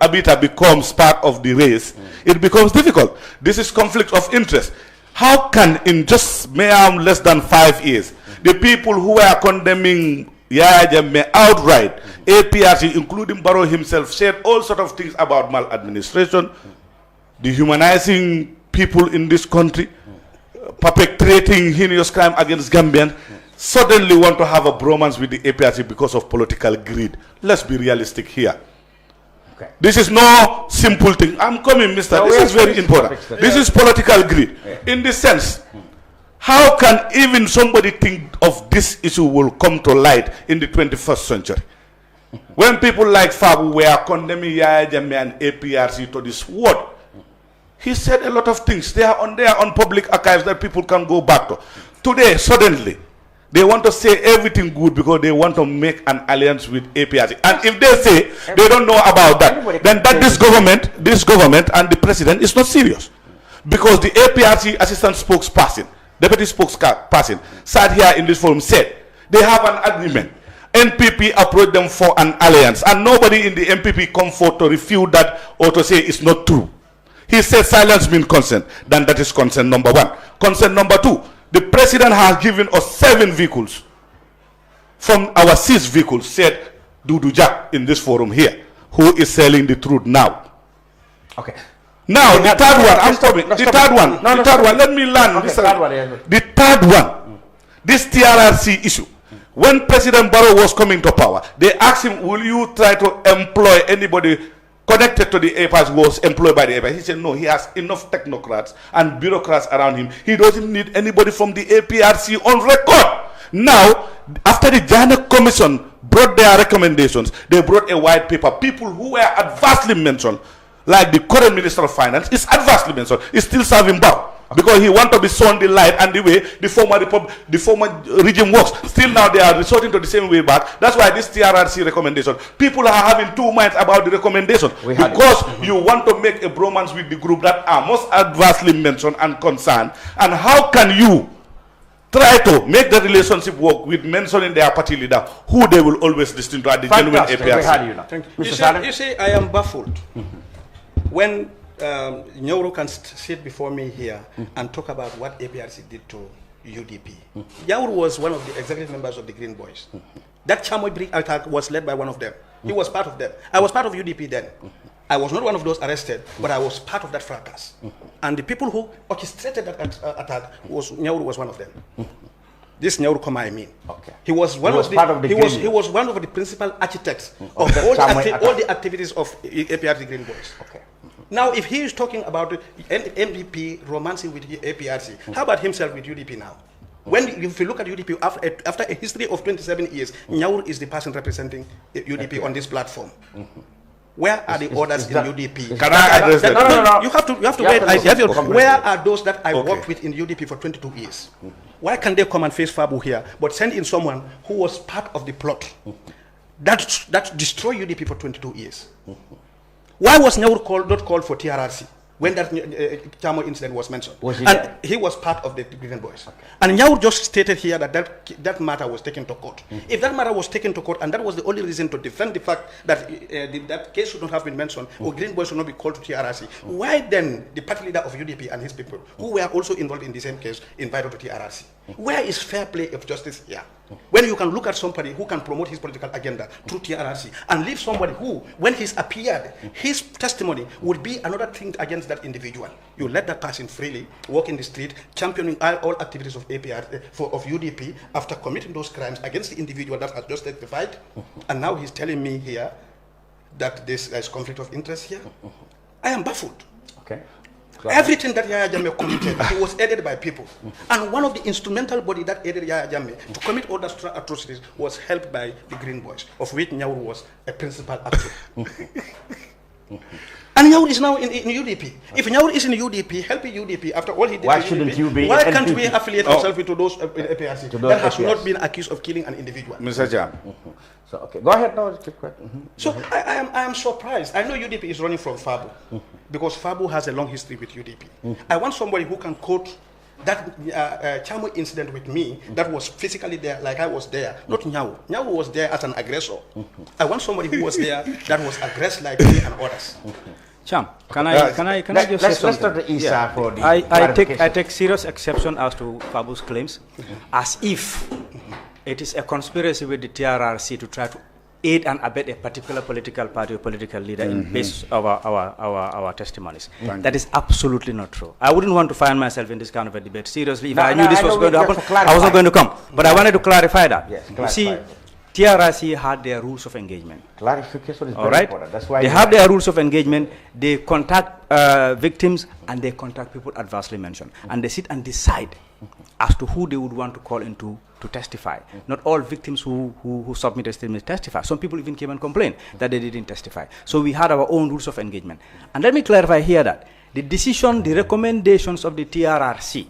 arbiter becomes part of the race, it becomes difficult. This is conflict of interest. How can in just less than 5 years, the people who are condemning Yaya Jammeh outright, APRC, including Barrow himself, said all sorts of things about maladministration, dehumanizing people in this country, perpetrating heinous crime against Gambians, suddenly want to have a bromance with the APRC because of political greed. Let's be realistic here. Okay. This is no simple thing. I'm coming, mister. No, this is very important. This is political greed. In this sense, how can even somebody think of this issue will come to light in the 21st century? When people like Fabou were condemning Yaya Jammeh and APRC to this word, he said a lot of things. They are on public archives that people can go back to. Today, suddenly, they want to say everything good because they want to make an alliance with APRC. And if they say they don't know about that, then this government and the president is not serious. Because the APRC assistant spokesperson, deputy spokesperson, sat here in this forum, said they have an agreement. NPP approached them for an alliance, and nobody in the NPP come forth to refute that or to say it's not true. He said silence means consent. Then that is consent number one. Consent number two, the president has given us 7 vehicles. From our 6 vehicles, said Dudu Jack in this forum here, who is selling the truth now. Okay. Now, the third one, I'm coming. The third one, let me learn. The third one, this TRRC issue. When President Barrow was coming to power, they asked him, will you try to employ anybody connected to the APAS who was employed by the APAS? He said, no, he has enough technocrats and bureaucrats around him. He doesn't need anybody from the APRC on record. Now, after the Janet Commission brought their recommendations, they brought a white paper. People who were adversely mentioned, like the current Minister of Finance, is adversely mentioned. Is still serving Bow. Because he wants to be shown the light and the way the former regime works. Still now they are resorting to the same way back. That's why this TRRC recommendation, people are having 2 minds about the recommendation. Because you want to make a bromance with the group that are most adversely mentioned and concerned. And how can you try to make the relationship work with mentioning their party leader, who they will always listen to at the genuine APRC? You see, I am baffled. When Nyawuru can sit before me here and talk about what APRC did to UDP. Nyawuru was one of the executive members of the Green Boys. That Chamoy Brick attack was led by one of them. He was part of them. I was part of UDP then. I was not one of those arrested, but I was part of that fracas. And the people who orchestrated that attack, Nyawuru was one of them. This Nyawuru Koma, I mean. Okay. He was one of the principal architects of all the activities of APRC Green Boys. Okay. Now, if he is talking about NPP romancing with APRC, how about himself with UDP now? If you look at UDP, after a history of 27 years, Nyawuru is the person representing UDP on this platform. Where are the others in UDP? Can I address that? No. You have to wait. Where are those that I worked with in UDP for 22 years? Why can they come and face Fabou here, but send in someone who was part of the plot that destroyed UDP for 22 years? Why was Nyawuru not called for TRRC when that Chamo incident was mentioned? He was part of the Green Boys. Okay. And Nyawuru just stated here that matter was taken to court. If that matter was taken to court, and that was the only reason to defend the fact that that case should not have been mentioned, or Green Boys should not be called to TRRC, why then the party leader of UDP and his people, who were also involved in the same case, invited to TRRC? Where is fair play of justice here? When you can look at somebody who can promote his political agenda through TRRC and leave somebody who, when he's appeared, his testimony would be another thing against that individual. You let that person freely walk in the street, championing all activities of of UDP after committing those crimes against the individual that has just testified. And now he's telling me here that there's conflict of interest here. I am baffled. Okay. Everything that Yaya Jammeh committed, he was aided by people. And one of the instrumental body that aided Yaya Jammeh to commit all those atrocities was helped by the Green Boys, of which Nyawuru was a principal actor. And Nyawuru is now in UDP. If Nyawuru is in UDP, helping UDP after all he did, why shouldn't you be? Why can't we affiliate ourselves with those APRC that has not been accused of killing an individual? Mr. Jam. So okay, go ahead now. So I am surprised. I know UDP is running from Fabou because Fabou has a long history with UDP. I want somebody who can quote that Chamo incident with me that was physically there, like I was there, not Nyawuru. Nyawuru was there as an aggressor. I want somebody who was there that was aggressed like me and others. Cham, can I just say something? Let's Essa for the I take serious exception as to Fabou's claims, as if it is a conspiracy with the TRRC to try to aid and abet a particular political party or political leader in base of our testimonies. That is absolutely not true. I wouldn't want to find myself in this kind of a debate. Seriously, if I knew this was going to happen, I was not going to come. But I wanted to clarify that. Yes, you see, TRRC had their rules of engagement. Clarification is All very right? important. That's why they have their rules of engagement. They contact victims and they contact people adversely mentioned. And they sit and decide as to who they would want to call into to testify. Not all victims who submitted statements testify. Some people even came and complained that they didn't testify. So we had our own rules of engagement. And let me clarify here that the decision, the recommendations of the TRRC,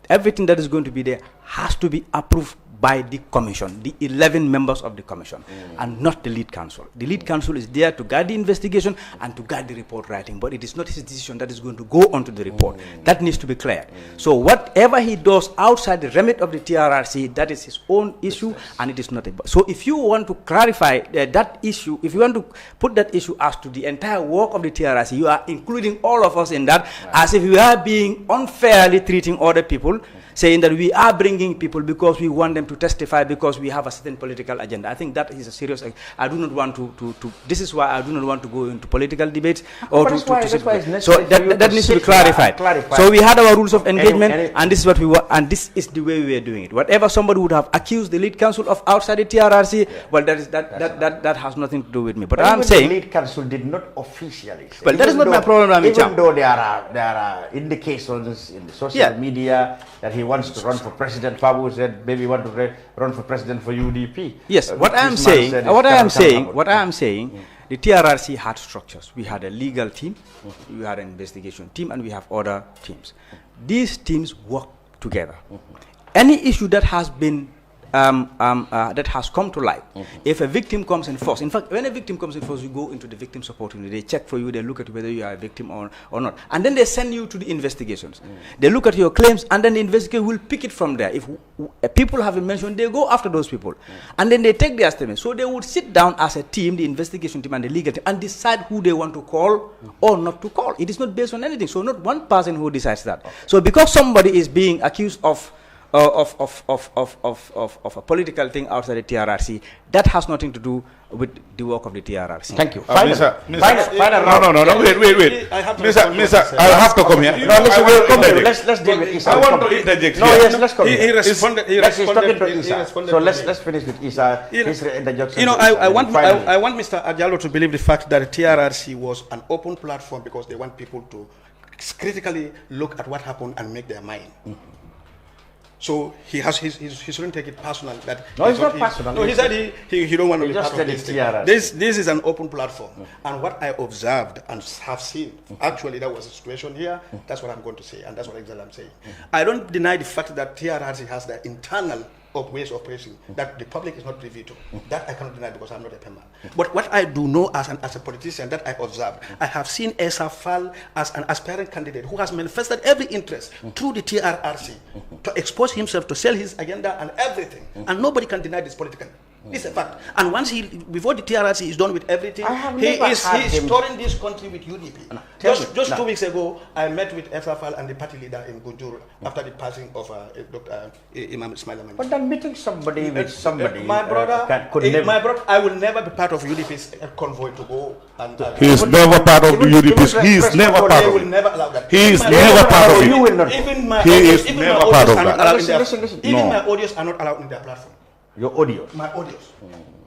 everything that is going to be there has to be approved by the commission, the 11 members of the commission, and not the lead counsel. The lead counsel is there to guide the investigation and to guide the report writing, but it is not his decision that is going to go onto the report. That needs to be clear. So whatever he does outside the remit of the TRRC, that is his own issue, and it is not a... So if you want to clarify that issue, if you want to put that issue as to the entire work of the TRRC, you are including all of us in that, as if we are being unfairly treating other people, saying that we are bringing people because we want them to testify because we have a certain political agenda. I think that is a serious... I do not want to this is why I do not want to go into political debates or to so that needs to be clarified. So we had our rules of engagement, and this is what we want, and this is the way we are doing it. Whatever somebody would have accused the lead counsel of outside the TRRC, well, that has nothing to do with me. But I'm saying the lead counsel did not officially say. Well, that is not my problem. Even though there are indications in the social media that he wants to run for president. Fabou said maybe want to run for president for UDP. Yes, what I am saying, the TRRC had structures. We had a legal team, we had an investigation team, and we have other teams. These teams work together. Any issue that has been that has come to light, if a victim comes in force, in fact, when a victim comes in force, you go into the victim support unit, they check for you, they look at whether you are a victim or not, and then they send you to the investigations. They look at your claims, and then the investigator will pick it from there. If people have been mentioned, they go after those people, and then they take their statements. So they would sit down as a team, the investigation team and the legal team, and decide who they want to call or not to call. It is not based on anything, so not one person who decides that. So because somebody is being accused of a political thing outside the TRRC, that has nothing to do with the work of the TRRC. Thank you. No, wait. Mister, I have to come here. No, let's deal with Essa. I want to interject. No, yes, let's come. He responded. So let's finish with Essa. His interjection. You know, I want Mr. Jallow to believe the fact that TRRC was an open platform because they want people to critically look at what happened and make their mind. So he shouldn't take it personal. No, it's not personal. No, he said he don't want to be part of this. This is an open platform. And what I observed and have seen, actually that was a situation here, that's what I'm going to say, and that's what exactly I'm saying. I don't deny the fact that TRRC has the internal ways of operating that the public is not privy to. That I cannot deny because I'm not a PEMA. But what I do know as a politician that I observed, I have seen Essa fall as an aspirant candidate who has manifested every interest through the TRRC to expose himself, to sell his agenda and everything. And nobody can deny this politically. It's a fact. And once before the TRRC is done with everything, he is touring this country with UDP. Just 2 weeks ago, I met with Essa and the party leader in Gunjur after the passing of Dr. Imam Ismail Amin. But then meeting somebody with somebody, my brother, I will never be part of UDP's convoy to go. He is never part of UDP's. He is never part of it. They will never allow that. He is never part of it. You will not. He is never part of that. Listen. Even my audios are not allowed in their platform. Your audios? My audios.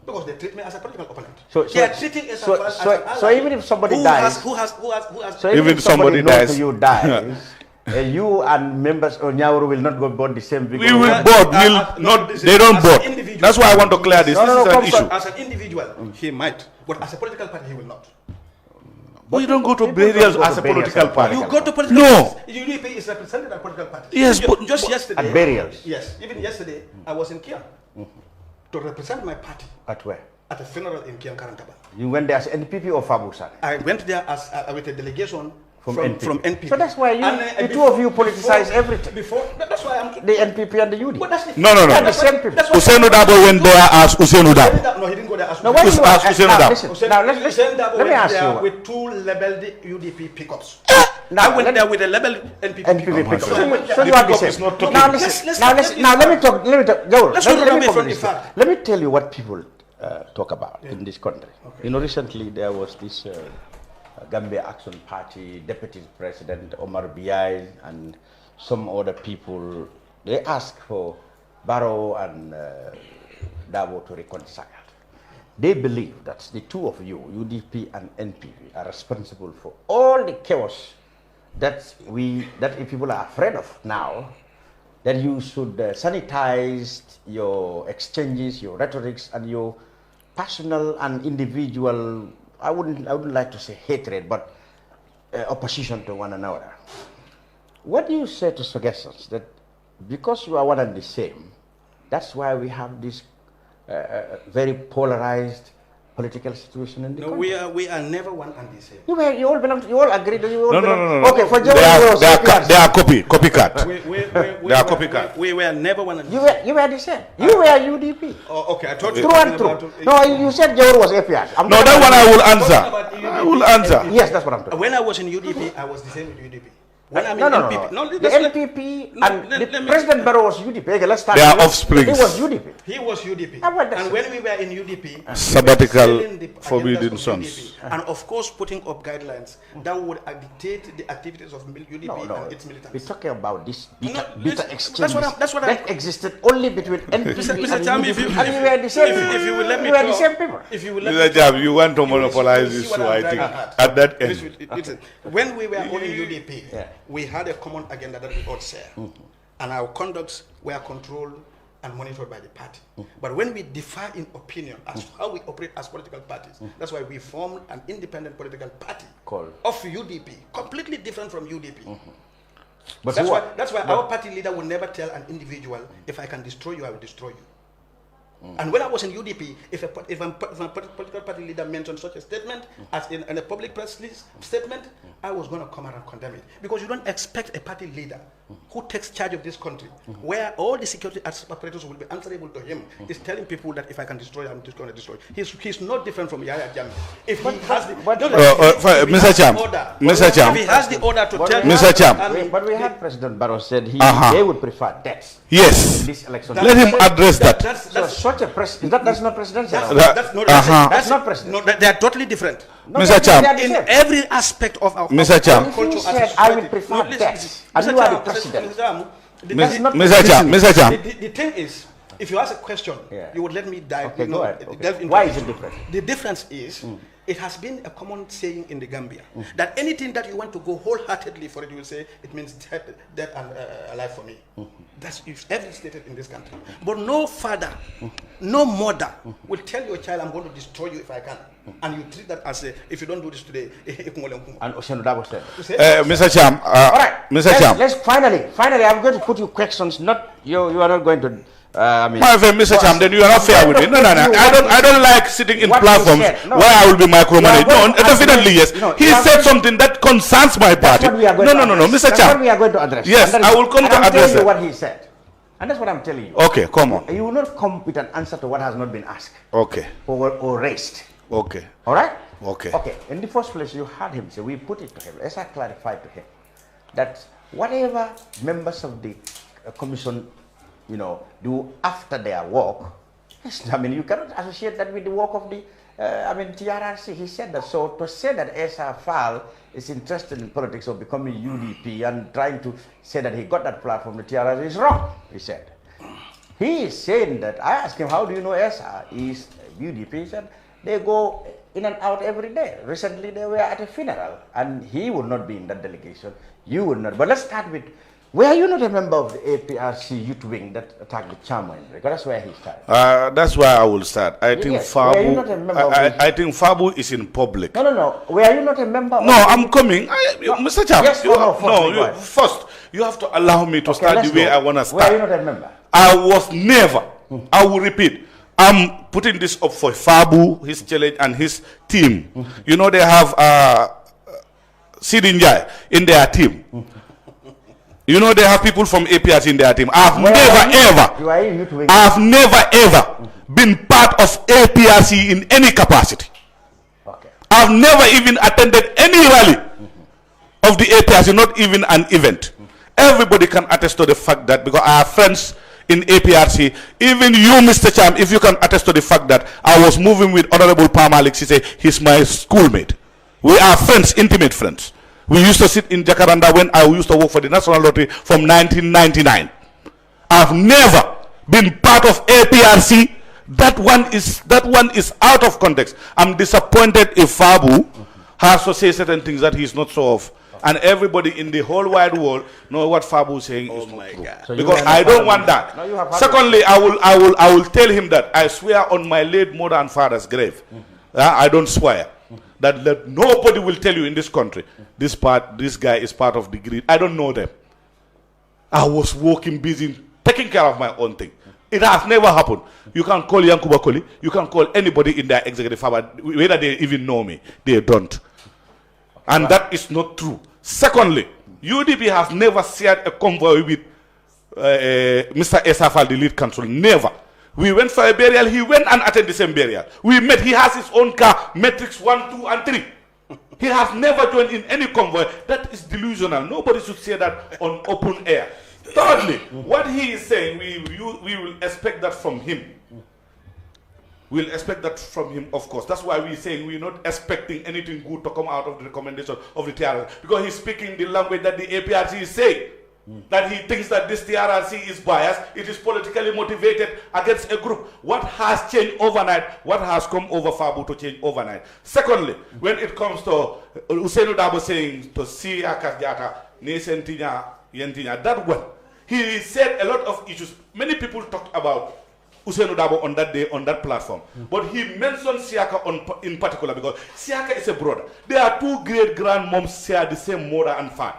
Because they treat me as a political opponent. They are treating as an ally. So even if somebody dies, even if somebody dies, you dies, you and members of Nyawuru will not go board the same. We will board. They don't board. That's why I want to clear this. This is an issue. As an individual, he might, but as a political party, he will not. But you don't go to burials as a political party. You go to political parties. UDP is represented at political parties. Yes, but just yesterday. At burials. Yes, even yesterday, I was in Kerr to represent my party. At where? At a funeral in Kerr, Karantaba. You went there as NPP or Fabou, Sanneh? I went there as with a delegation from NPP. So that's why the two of you politicize everything. That's why I'm the NPP and the UDP. No. They're the same people. Usainu Dabo went there as Usainu Dabo. No, he didn't go there as Now, why you ask Usainu Dabo? Now, let me ask you. With two labeled UDP pickups. Now I went there with a labeled NPP pickup. So you are the same. Now let me talk. Let me tell you what people talk about in this country. Okay. You know, recently there was this Gambia Action Party Deputy President Omar Biai and some other people. They asked for Barrow and Dabo to reconcile. They believe that the two of you, UDP and NPP, are responsible for all the chaos that people are afraid of now, that you should sanitize your exchanges, your rhetorics, and your personal and individual, I wouldn't like to say hatred, but opposition to one another. What do you say to suggestions that because you are one and the same, that's why we have this very polarized political situation in the country? We are never one and the same. You all belong. You all agree that you all No. belong. Okay, for They are copycat. They are copycat. We were never one and the same. You were the same. You were UDP. Oh, okay, I thought you True and true. No, you said Nyawuru was APRC. No, that one I will answer. I will answer. Yes, that's what I'm talking. When I was in UDP, I was the same with UDP. When I'm No. NPP, The NPP and President Barrow was UDP. Okay, let's start. They are offsprings. He was UDP. He was UDP. And when we were in UDP, sabbatical we were forbidden agendas of sons. UDP. And of course, putting up guidelines that would dictate the activities of UDP and its militants. We're talking about this bitter that's exchanges what that existed only between NPP Mr. Cham, and UDP. And you were the same people. If you will let me You were talk, the same people. if you will let Mr. me Jam, talk, you want to you will monopolize see this, what so I'm I driving think at that end. Listen, when we were all in UDP, we had a common agenda that we all share, and our conducts were controlled and monitored by the party. But when we differ in opinion as to how we operate as political parties, that's why we formed an independent political party of UDP, completely different from UDP. But that's why our party leader will never tell an individual, if I can destroy you, I will destroy you. And when I was in UDP, if a political party leader mentioned such a statement as in a public press statement, I was going to come out and condemn it. Because you don't expect a party leader who takes charge of this country, where all the security apparatus will be answerable to him, is telling people that if I can destroy, I'm just going to destroy. He's not different from Yahya Jammeh. If he has the Mr. Cham, if he has the order to tell Mr. Cham. But we had President Barrow said they would prefer deaths. Yes. In this election. Let him address that. That's not presidential. That's not presidential. No, they are totally different. Mr. Cham. In every aspect of our Mr. Cham. culture, said I will prefer deaths. And you are the president. Mr. Cham. The thing is, if you ask a question, you would let me dive. Okay, go ahead. Delve into Why is it different? The difference is, it has been a common saying in the Gambia that anything that you want to go wholeheartedly for it, you will say it means death and alive for me. That's ever stated in this country. But no father, no mother will tell your child, I'm going to destroy you if I can. And you treat that as if you don't do this today. And Osenudabo said. Mr. Cham. All right. Mr. Cham. Let's finally, I'm going to put you questions. Not you are not going to. My friend, Mr. Cham, then you are not fair with me. No. I don't like sitting in platforms where I will be micromanaged. No, definitely yes. He said something that concerns my party. No, Mr. Cham. That's what we are going to address. Yes, I will come to address you what he said. And that's what I'm telling you. Okay, come on. You will not come with an answer to what has not been asked. Okay. Or raised. Okay. All right? Okay. Okay. In the first place, you heard him say, we put it to him. Essa clarified to him that whatever members of the commission, do after their work, I mean, you cannot associate that with the work of the, TRRC. He said that. So to say that Essa Fall is interested in politics or becoming UDP and trying to say that he got that platform, the TRRC is wrong, he said. He is saying that, I asked him, how do you know Essa is UDP? He said, they go in and out every day. Recently, they were at a funeral, and he would not be in that delegation. You would not. But let's start with, were you not a member of the APRC youth wing that attacked the chairman? Because that's where he started. That's where I will start. I think Yes. Were you not a member of I think Fabou is in public. No. Were you not a member of No, I'm coming. Mr. Cham, Yes or no? first, you have to allow me to start the way I want to start. Were you not a member? I was never, I will repeat, I'm putting this up for Fabou, his challenge, and his team. They have Sidinjai in their team. They have people from APRC in their team. I've never ever been part of APRC in any capacity. Okay. I've never even attended any rally of the APRC, not even an event. Everybody can attest to the fact that, because I have friends in APRC, even you, Mr. Cham, if you can attest to the fact that I was moving with Honorable Palmalik, she said he's my schoolmate. We are friends, intimate friends. We used to sit in Jacaranda when I used to work for the National Lottery from 1999. I've never been part of APRC That one is out of context. I'm disappointed if Fabou has to say certain things that he's not so of. And everybody in the whole wide world know what Fabou is saying is not true. So because I don't want that. No, secondly, I will tell him that I swear on my late mother and father's grave. I don't swear that nobody will tell you in this country this guy is part of the greed. I don't know them. I was working busy taking care of my own thing. It has never happened. You can call Yankuba Koli, you can call anybody in their executive power, whether they even know me. They don't. And that is not true. Secondly, UDP has never shared a convoy with Mr. Essa, the lead counsel. Never. We went for a burial. He went and attended the same burial. We met. He has his own car, Matrix 1, 2, and 3. He has never joined in any convoy. That is delusional. Nobody should say that on open air. Thirdly, what he is saying, we will expect that from him. We'll expect that from him, of course. That's why we're saying we're not expecting anything good to come out of the recommendation of the TRRC, because he's speaking the language that the APRC is saying. That he thinks that this TRRC is biased, it is politically motivated against a group. What has changed overnight? What has come over Fabou to change overnight? Secondly, when it comes to Ousainou Darboe saying to Sia Kasdiata, Nesentinya, Yentinya, that one, he said a lot of issues. Many people talked about Ousainou Darboe on that day, on that platform. But he mentioned Siaka in particular because Siaka is a brother. There are two great grandmoms share the same mother and father.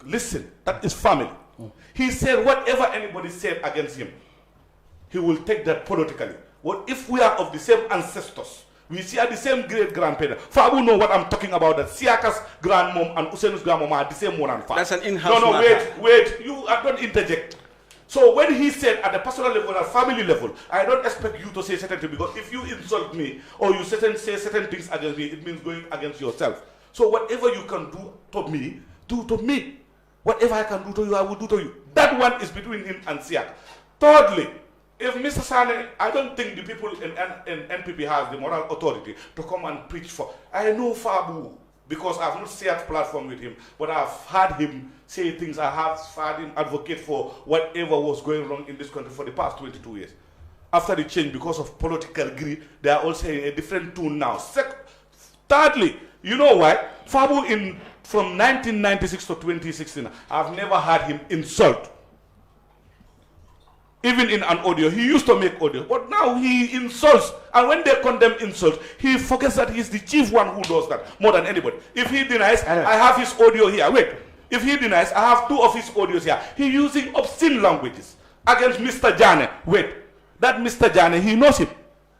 Listen, that is family. He said whatever anybody said against him, he will take that politically. What if we are of the same ancestors? We share the same great grandparents. Fabou know what I'm talking about, that Siaka's grandmom and Ousainu's grandmom are the same mother and father. That's an in-house matter. Wait, you don't interject. So when he said at the personal level, at family level, I don't expect you to say certain things, because if you insult me or you say certain things against me, it means going against yourself. So whatever you can do to me, do to me. Whatever I can do to you, I will do to you. That one is between him and Siak. Thirdly, if Mr. Sanneh, I don't think the people in NPP has the moral authority to come and preach for. I know Fabou because I've not shared platform with him, but I've heard him say things. I have heard him advocate for whatever was going wrong in this country for the past 22 years. After the change, because of political greed, they are all saying a different tune now. Thirdly, you know why? Fabou from 1996 to 2016, I've never heard him insult. Even in an audio, he used to make audio, but now he insults. And when they condemn insult, he forgets that he's the chief one who does that more than anybody. If he denies, I have his audio here. Wait, if he denies, I have 2 of his audios here. He's using obscene languages against Mr. Jane. Wait, that Mr. Jane, he knows him.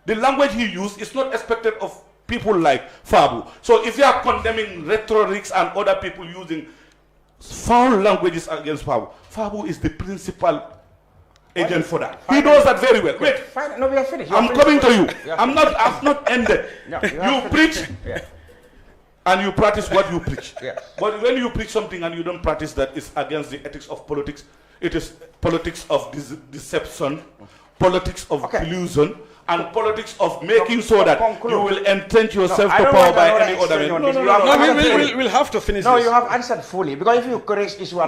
The language he used is not expected of people like Fabou. So if you are condemning rhetorics and other people using foul languages against Fabou, Fabou is the principal agent for that. He knows that very well. Wait, no, we are finished. I'm coming to you. I've not ended. No, you preach and you practice what you preach. But when you preach something and you don't practice that, it's against the ethics of politics. It is politics of deception, politics of delusion, and politics of making so that you will entrench yourself to power by any other means. No, we'll have to finish No, this. you have answered fully, because if you correct issue,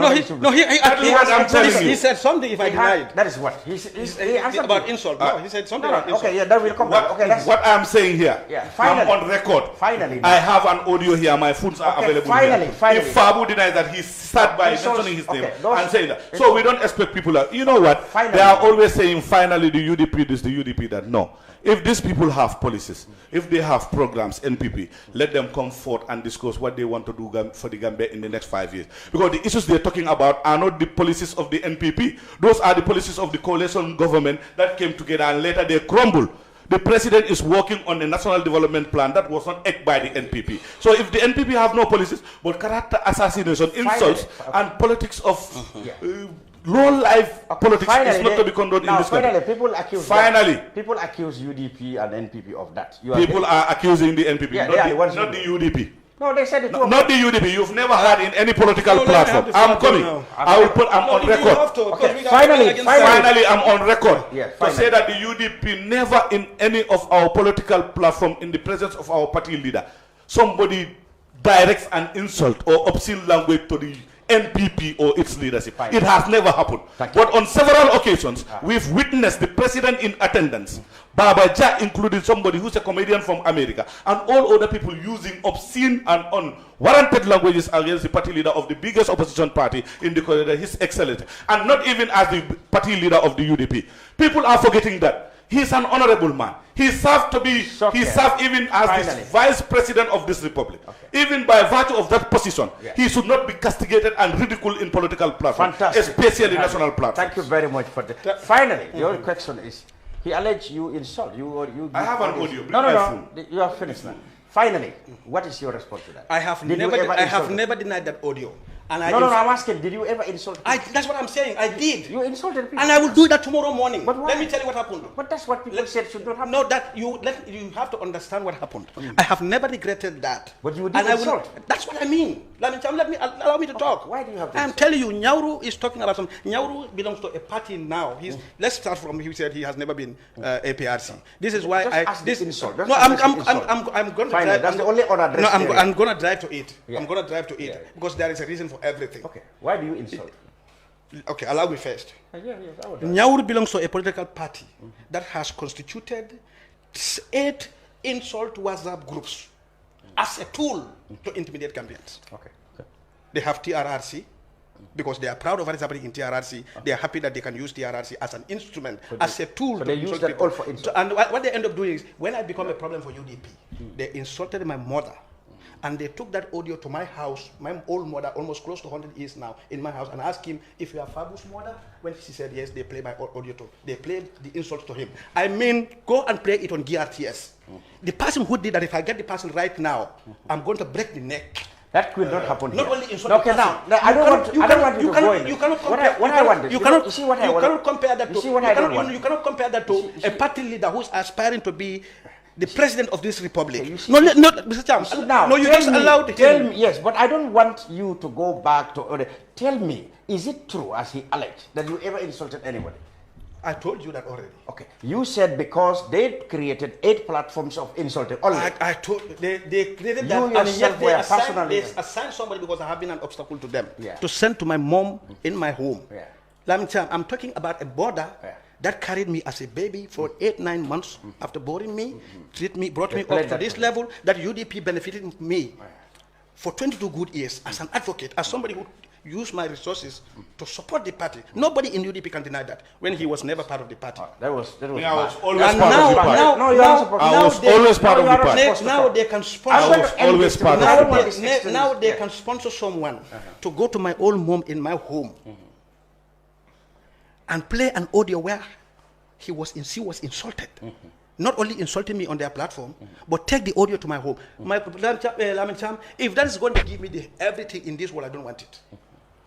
he said something if I denied. That is what he answered about insult. No, he said something about insult. Okay, yeah, that will come back. Okay, what I'm saying here, finally, I'm on record. Finally, I have an audio here. My phones are available here. If Fabou denies that, he sat by mentioning his name and saying that. So we don't expect people. You know what? They are always saying, finally, the UDP this, the UDP that. No. If these people have policies, if they have programs, NPP, let them come forth and discuss what they want to do for the Gambia in the next 5 years. Because the issues they're talking about are not the policies of the NPP. Those are the policies of the coalition government that came together and later they crumbled. The president is working on a national development plan that was not egged by the NPP. So if the NPP have no policies, but character assassination, insults, and politics of low-life politics is not to be condoned in this country. People accuse UDP and NPP of that. People are accusing the NPP, not the UDP. No, they said it. Not the UDP. You've never had in any political platform. I'm coming. I'm on record. Finally, I'm on record to say that the UDP never in any of our political platform, in the presence of our party leader, somebody directs an insult or obscene language to the NPP or its leadership. It has never happened. But on several occasions, we've witnessed the president in attendance, Baba Ja, including somebody who's a comedian from America, and all other people using obscene and unwarranted languages against the party leader of the biggest opposition party in the corridor, His Excellency, and not even as the party leader of the UDP. People are forgetting that. He's an honorable man. He served even as the vice president of this republic. Even by virtue of that position, he should not be castigated and ridiculed in political platforms, especially national platforms. Thank you very much for that. Finally, your question is, he alleged you insult you or you. I have an audio. No. You are finished now. Finally, what is your response to that? I have never denied that audio. And no, I'm asking, did you ever insult people? That's what I'm saying. I did. You insulted people. And I will do that tomorrow morning. But why? Let me tell you what happened. But that's what people said should not happen. No, that you have to understand what happened. I have never regretted that. But you did insult. That's what I mean. Allow me to talk. Why do you have to I'm telling you, Nyawuru is talking about something. Nyawuru belongs to a party now. Let's start from, he said he has never been APRC. This is why insult. No, I'm going to drive. That's the only other address. No, I'm going to drive to it. I'm going to drive to it because there is a reason for everything. Okay. Why do you insult? Okay, allow me first. Yes, Nyawuru belongs to a political party that has constituted 8 insult WhatsApp groups as a tool to intimidate campaigns. Okay. They have TRRC because they are proud of what is happening in TRRC. They are happy that they can use TRRC as an instrument, as a tool to insult people. For insult. And what they end up doing is, when I become a problem for UDP, they insulted my mother. And they took that audio to my house, my old mother, almost close to 100 years now, in my house, and asked him if you are Fabou's mother. When she said yes, they play my audio too. They played the insults to him. I mean, go and play it on GRTS. The person who did that, if I get the person right now, I'm going to break the neck. That could not happen. Not only insult. Okay, now I don't want you to go in. You cannot compare. What I want is you cannot compare that to. You cannot compare that to a party leader who's aspiring to be the president of this republic. No, Mr. Cham. Now, you just allowed him. Tell me, yes, but I don't want you to go back to. Tell me, is it true, as he alleged, that you ever insulted anybody? I told you that already. Okay. You said because they created 8 platforms of insulting. I told they created that, and yet they assigned somebody because I have been an obstacle to them to send to my mom in my home. I'm talking about a border. That carried me as a baby for 8-9 months after boarding me, brought me up to this level, that UDP benefited me for 22 good years as an advocate, as somebody who used my resources to support the party. Nobody in UDP can deny that, when he was never part of the party. That was I was always part of the party. I was always part of the party. Now they can sponsor. I was always part of the party. Now they can sponsor someone to go to my old mom in my home and play an audio where she was insulted. Not only insulting me on their platform, but take the audio to my home. If that is going to give me everything in this world, I don't want it.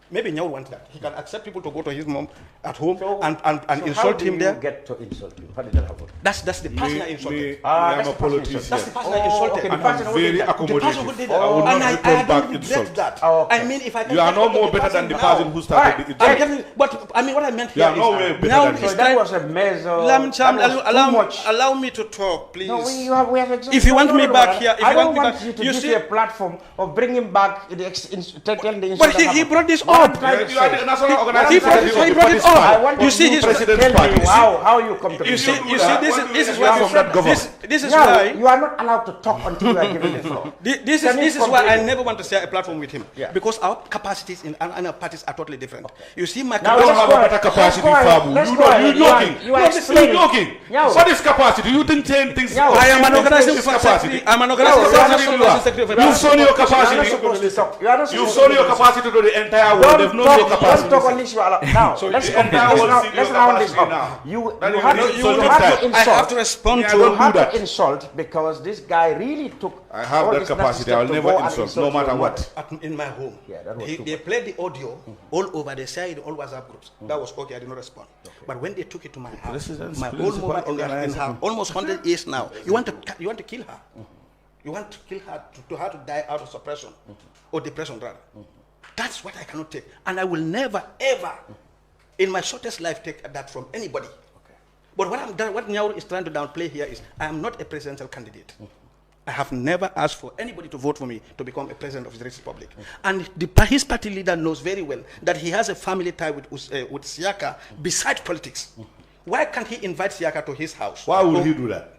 Maybe Nyawuru wants that. He can accept people to go to his mom at home and insult him there. How do you get to insult you? How did that happen? That's the person I insulted. I'm a politician. That's the person I insulted. And I'm very accommodating. The person who did that. I will not return back regret insult. that. Okay. I mean, if I can You are no more better than the person who started the insult. But I mean, what I meant You here are no way is better than So that was a measure. allow me to talk, please. No, we have If you want me back here, I don't want you to give me a platform of bringing back the telling the insult. But he brought this up. You are the national organization. He brought it up. I want You see, his president's tell me party. how you come to You see, this is why from that this is Now, why you are not allowed to talk until you are given the floor. this is why I never want to share a platform with him, because our capacities in our parties are totally different. You see, my You don't have a better capacity, Fabou. You're joking. You're joking. What is capacity? You think saying things. I am an organizing capacity. I'm an organizing secretary. You've shown your capacity. You've shown your capacity to the entire world. They've known your capacity. Let's talk on this. Now, So let's the entire world see let's your round this capacity up. now. You That have is to really insulting insult. I have to respond Yeah, to. don't You have do that. to insult because this guy really took. I have all that this capacity. I will necessary to never go and insult, no matter your what. mother. In my home. Yeah, that was too They much. played the audio all over. They say it in all WhatsApp groups. That was okay. I did not respond. But when they took it to my house, my old mother in her almost 100 years now, you want to kill her. You want to kill her to die out of suppression or depression rather. That's what I cannot take, and I will never ever, in my shortest life, take that from anybody. But what Nyawuru is trying to downplay here is I am not a presidential candidate. I have never asked for anybody to vote for me to become a president of the Republic. And his party leader knows very well that he has a family tie with Siaka besides politics. Why can't he invite Siaka to his house? Why would he do that?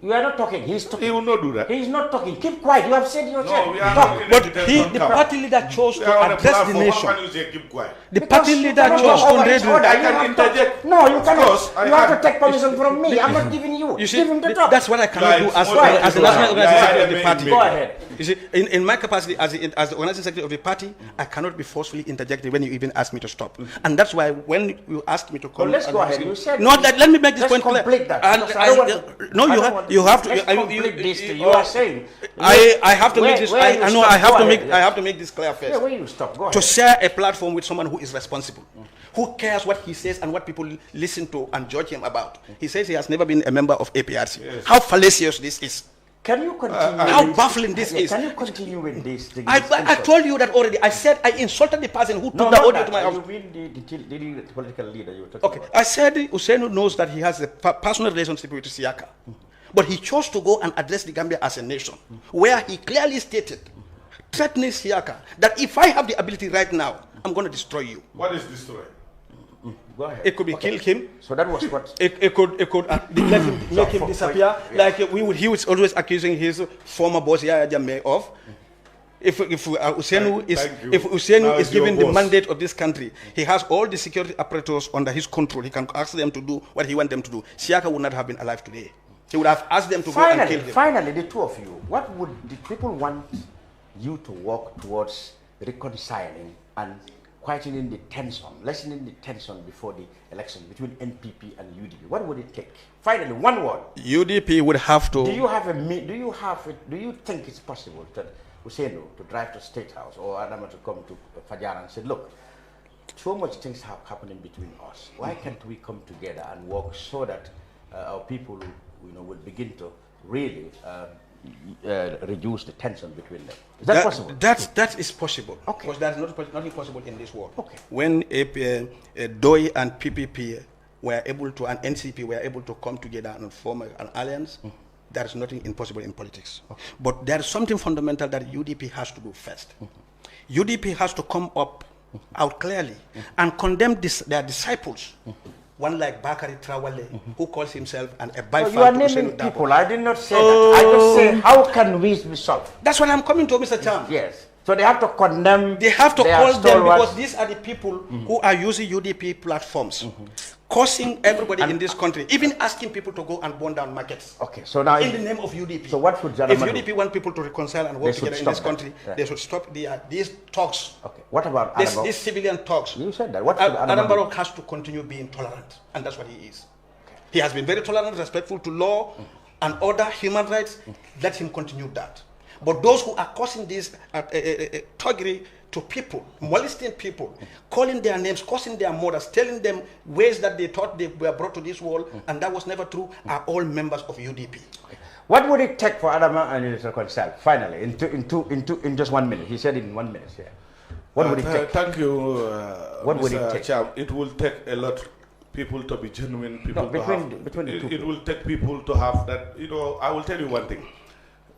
You are not talking. He's talking. He will not do that. He is not talking. Keep quiet. You have said yourself. No, we are not. But the party leader chose to address the nation. How can you say keep quiet? The party leader chose to I can interject. No, you cannot. I You have to take permission from me. I'm not giving you. You see, Give him the top. that's what I cannot do as the national organizing secretary of the party. Go ahead. You see, in my capacity as the organizing secretary of the party, I cannot be forcefully interjected when you even ask me to stop. And that's why when you asked me to come, let's go ahead. You said no. Let me make this point clear. Complete that. And you have to. You are saying. I have to make this. I know. I have to make this clear first. Yeah, where you stop? Go ahead. To share a platform with someone who is responsible, who cares what he says and what people listen to and judge him about. He says he has never been a member of APRC. Yes. How fallacious this is. Can you continue? How baffling this is. Can you continue with this thing? I told you that already. I said I insulted the person who took the audio to my house. You mean the political leader you were talking about? I said Usainu knows that he has a personal relationship with Siaka. But he chose to go and address the Gambia as a nation, where he clearly stated, threatening Siaka, that if I have the ability right now, I'm going to destroy you. What is destroy? Go ahead. It could be kill him. So that was what? It could let him, make him disappear. Like he was always accusing his former boss Yaya Jammeh of. If Usainu is given the mandate of this country, he has all the security apparatus under his control. He can ask them to do what he wants them to do. Siaka would not have been alive today. He would have asked them to go and kill him. Finally, the two of you, what would the people want you to work towards reconciling and quietening the tension, lessening the tension before the election between NPP and UDP? What would it take? Finally, one word. UDP would have to. Do you think it's possible that Usainu to drive to State House or Adama to come to Fajar and say, look, so much things have happening between us. Why can't we come together and work so that our people will begin to really reduce the tension between them? Is that possible? That is possible. Okay. Because that is not impossible in this world. Okay. When DOI and PPP were able to, and NCP were able to come together and form an alliance, there is nothing impossible in politics. Okay. But there is something fundamental that UDP has to do first. UDP has to come up out clearly and condemn their disciples. One like Bakari Trawale, who calls himself a by you are naming people. I did not say that. I just say, how can we be solved? That's what I'm coming to, Mr. Cham. Yes. So they have to condemn. They have to call them because these are the people who are using UDP platforms, causing everybody in this country, even asking people to go and burn down markets. Okay, so now in the name of UDP. So what should If UDP want people to reconcile and work together in this country, they should stop these talks. Okay. What about these civilian talks? You said that. What Adam Barrow has to continue being tolerant, and that's what he is. Okay. He has been very tolerant, respectful to law and order, human rights. Let him continue that. But those who are causing this thuggery to people, molesting people, calling their names, causing their mothers, telling them ways that they thought they were brought to this world, and that was never true, are all members of UDP. Okay. What would it take for Adama and to reconcile? Finally, in just 1 minute. He said in 1 minute. Yeah. What would it take? Thank you, what would it take? Cham. It will take a lot. People to be genuine. People between the two. It will take people to have that. I will tell you one thing.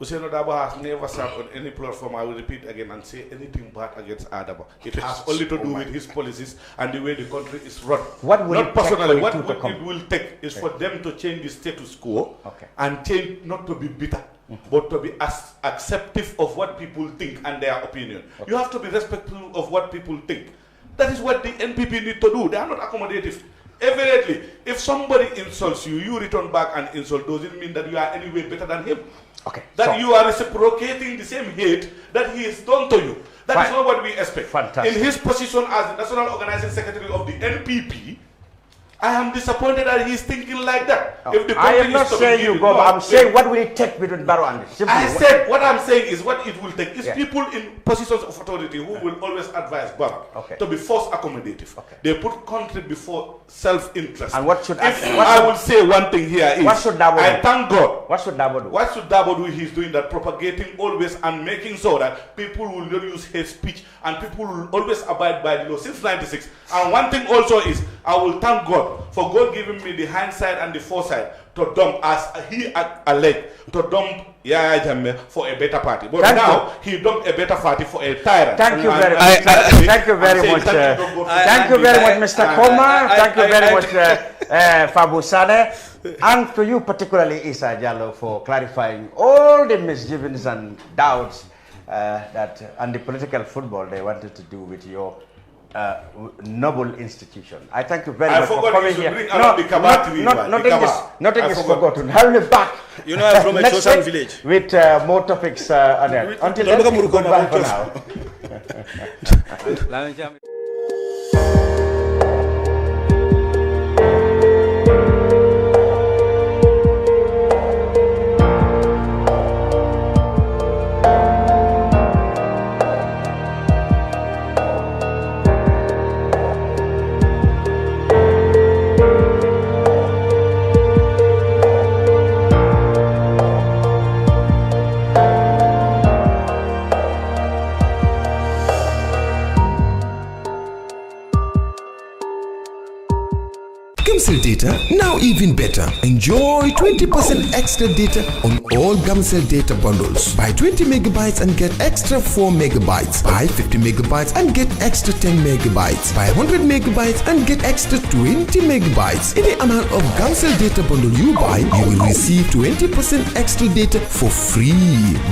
Usainu Dabo has never served on any platform, I will repeat again, and say anything bad against Adama. It has only to do with his policies and the way the country is run. What will not personally, what it will take is for them to change the status quo and change, not to be bitter, but to be as acceptive of what people think and their opinion. You have to be respectful of what people think. That is what the NPP need to do. They are not accommodative. Evidently, if somebody insults you, you return back and insult, doesn't mean that you are any way better than him. Okay. That you are reciprocating the same hate that he has done to you. That is not what we expect. Fantastic. In his position as the National Organizing Secretary of the NPP, I am disappointed that he's thinking like that. If the I am not saying you go, I'm saying what will it take between Barrow and this? I said what I'm saying is what it will take is people in positions of authority who will always advise Barrow to be force accommodative. They put country before self-interest. And what should I will say one thing here is what should Dabo do? I thank God. What should Dabo do? What should Dabo do? He's doing that, propagating always and making sure that people will not use hate speech and people will always abide by the law since '96. And one thing also is I will thank God for God giving me the hindsight and the foresight to dump, as he alleged, to dump Yaya Jammeh for a better party. But now he dumped a better party for a tyrant. Thank you very much. Thank you very much. Thank you very much, Mr. Koma. Thank you very much, Fabou, Sanneh. And to you particularly, Essa Jallow, for clarifying all the misgivings and doubts and the political football they wanted to do with your noble institution. I thank you very much for coming here. Nothing is forgotten. Have you back. You know, I'm from a Chosan village. With more topics on it. Until then, goodbye for now. Gamcell data, now even better. Enjoy 20% extra data on all Gamcell data bundles. Buy 20 megabytes and get extra 4 megabytes. Buy 50 megabytes and get extra 10 megabytes. Buy 100 megabytes and get extra 20 megabytes. Any amount of Gamcell data bundle you buy, you will receive 20% extra data for free.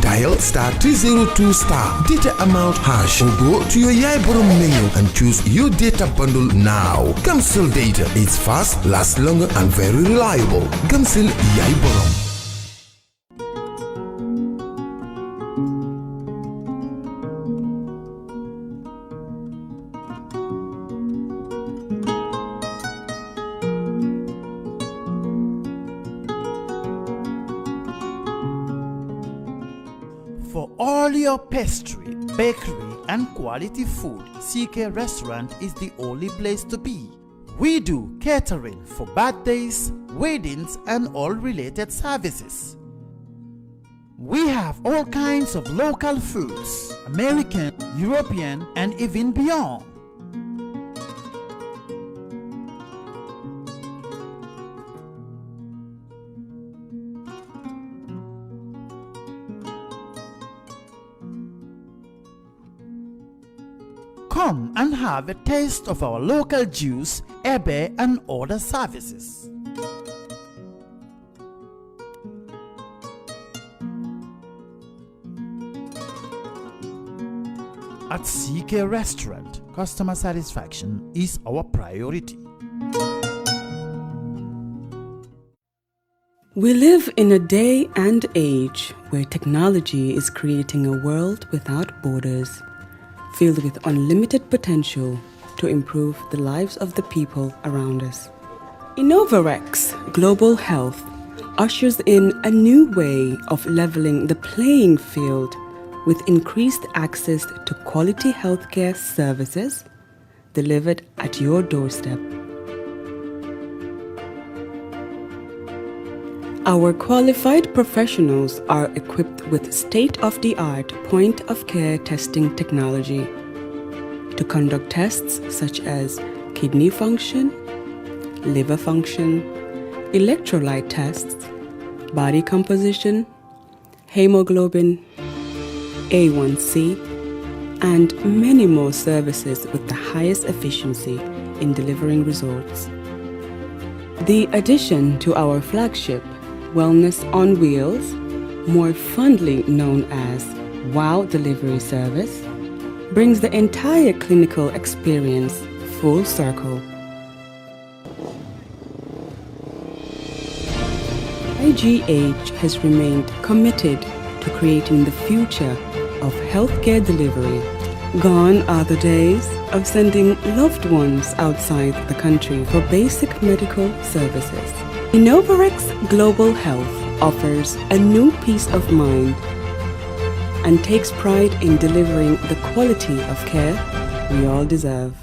Dial *302* data amount hash or go to your Nyawuru menu and choose your data bundle now. Gamcell data is fast, lasts longer and very reliable. Gamcell Nyawuru. For all your pastry, bakery and quality food, CK Restaurant is the only place to be. We do catering for birthdays, weddings and all related services. We have all kinds of local foods, American, European and even beyond. Come and have a taste of our local juice, ebe and other services. At CK Restaurant, customer satisfaction is our priority. We live in a day and age where technology is creating a world without borders, filled with unlimited potential to improve the lives of the people around us. Innovarex Global Health ushers in a new way of leveling the playing field with increased access to quality healthcare services delivered at your doorstep. Our qualified professionals are equipped with state-of-the-art point-of-care testing technology to conduct tests such as kidney function, liver function, electrolyte tests, body composition, hemoglobin, A1C, and many more services with the highest efficiency in delivering results. The addition to our flagship Wellness on Wheels, more fondly known as WOW Delivery Service, brings the entire clinical experience full circle. IGH has remained committed to creating the future of healthcare delivery. Gone are the days of sending loved ones outside the country for basic medical services. Innovarex Global Health offers a new peace of mind and takes pride in delivering the quality of care we all deserve.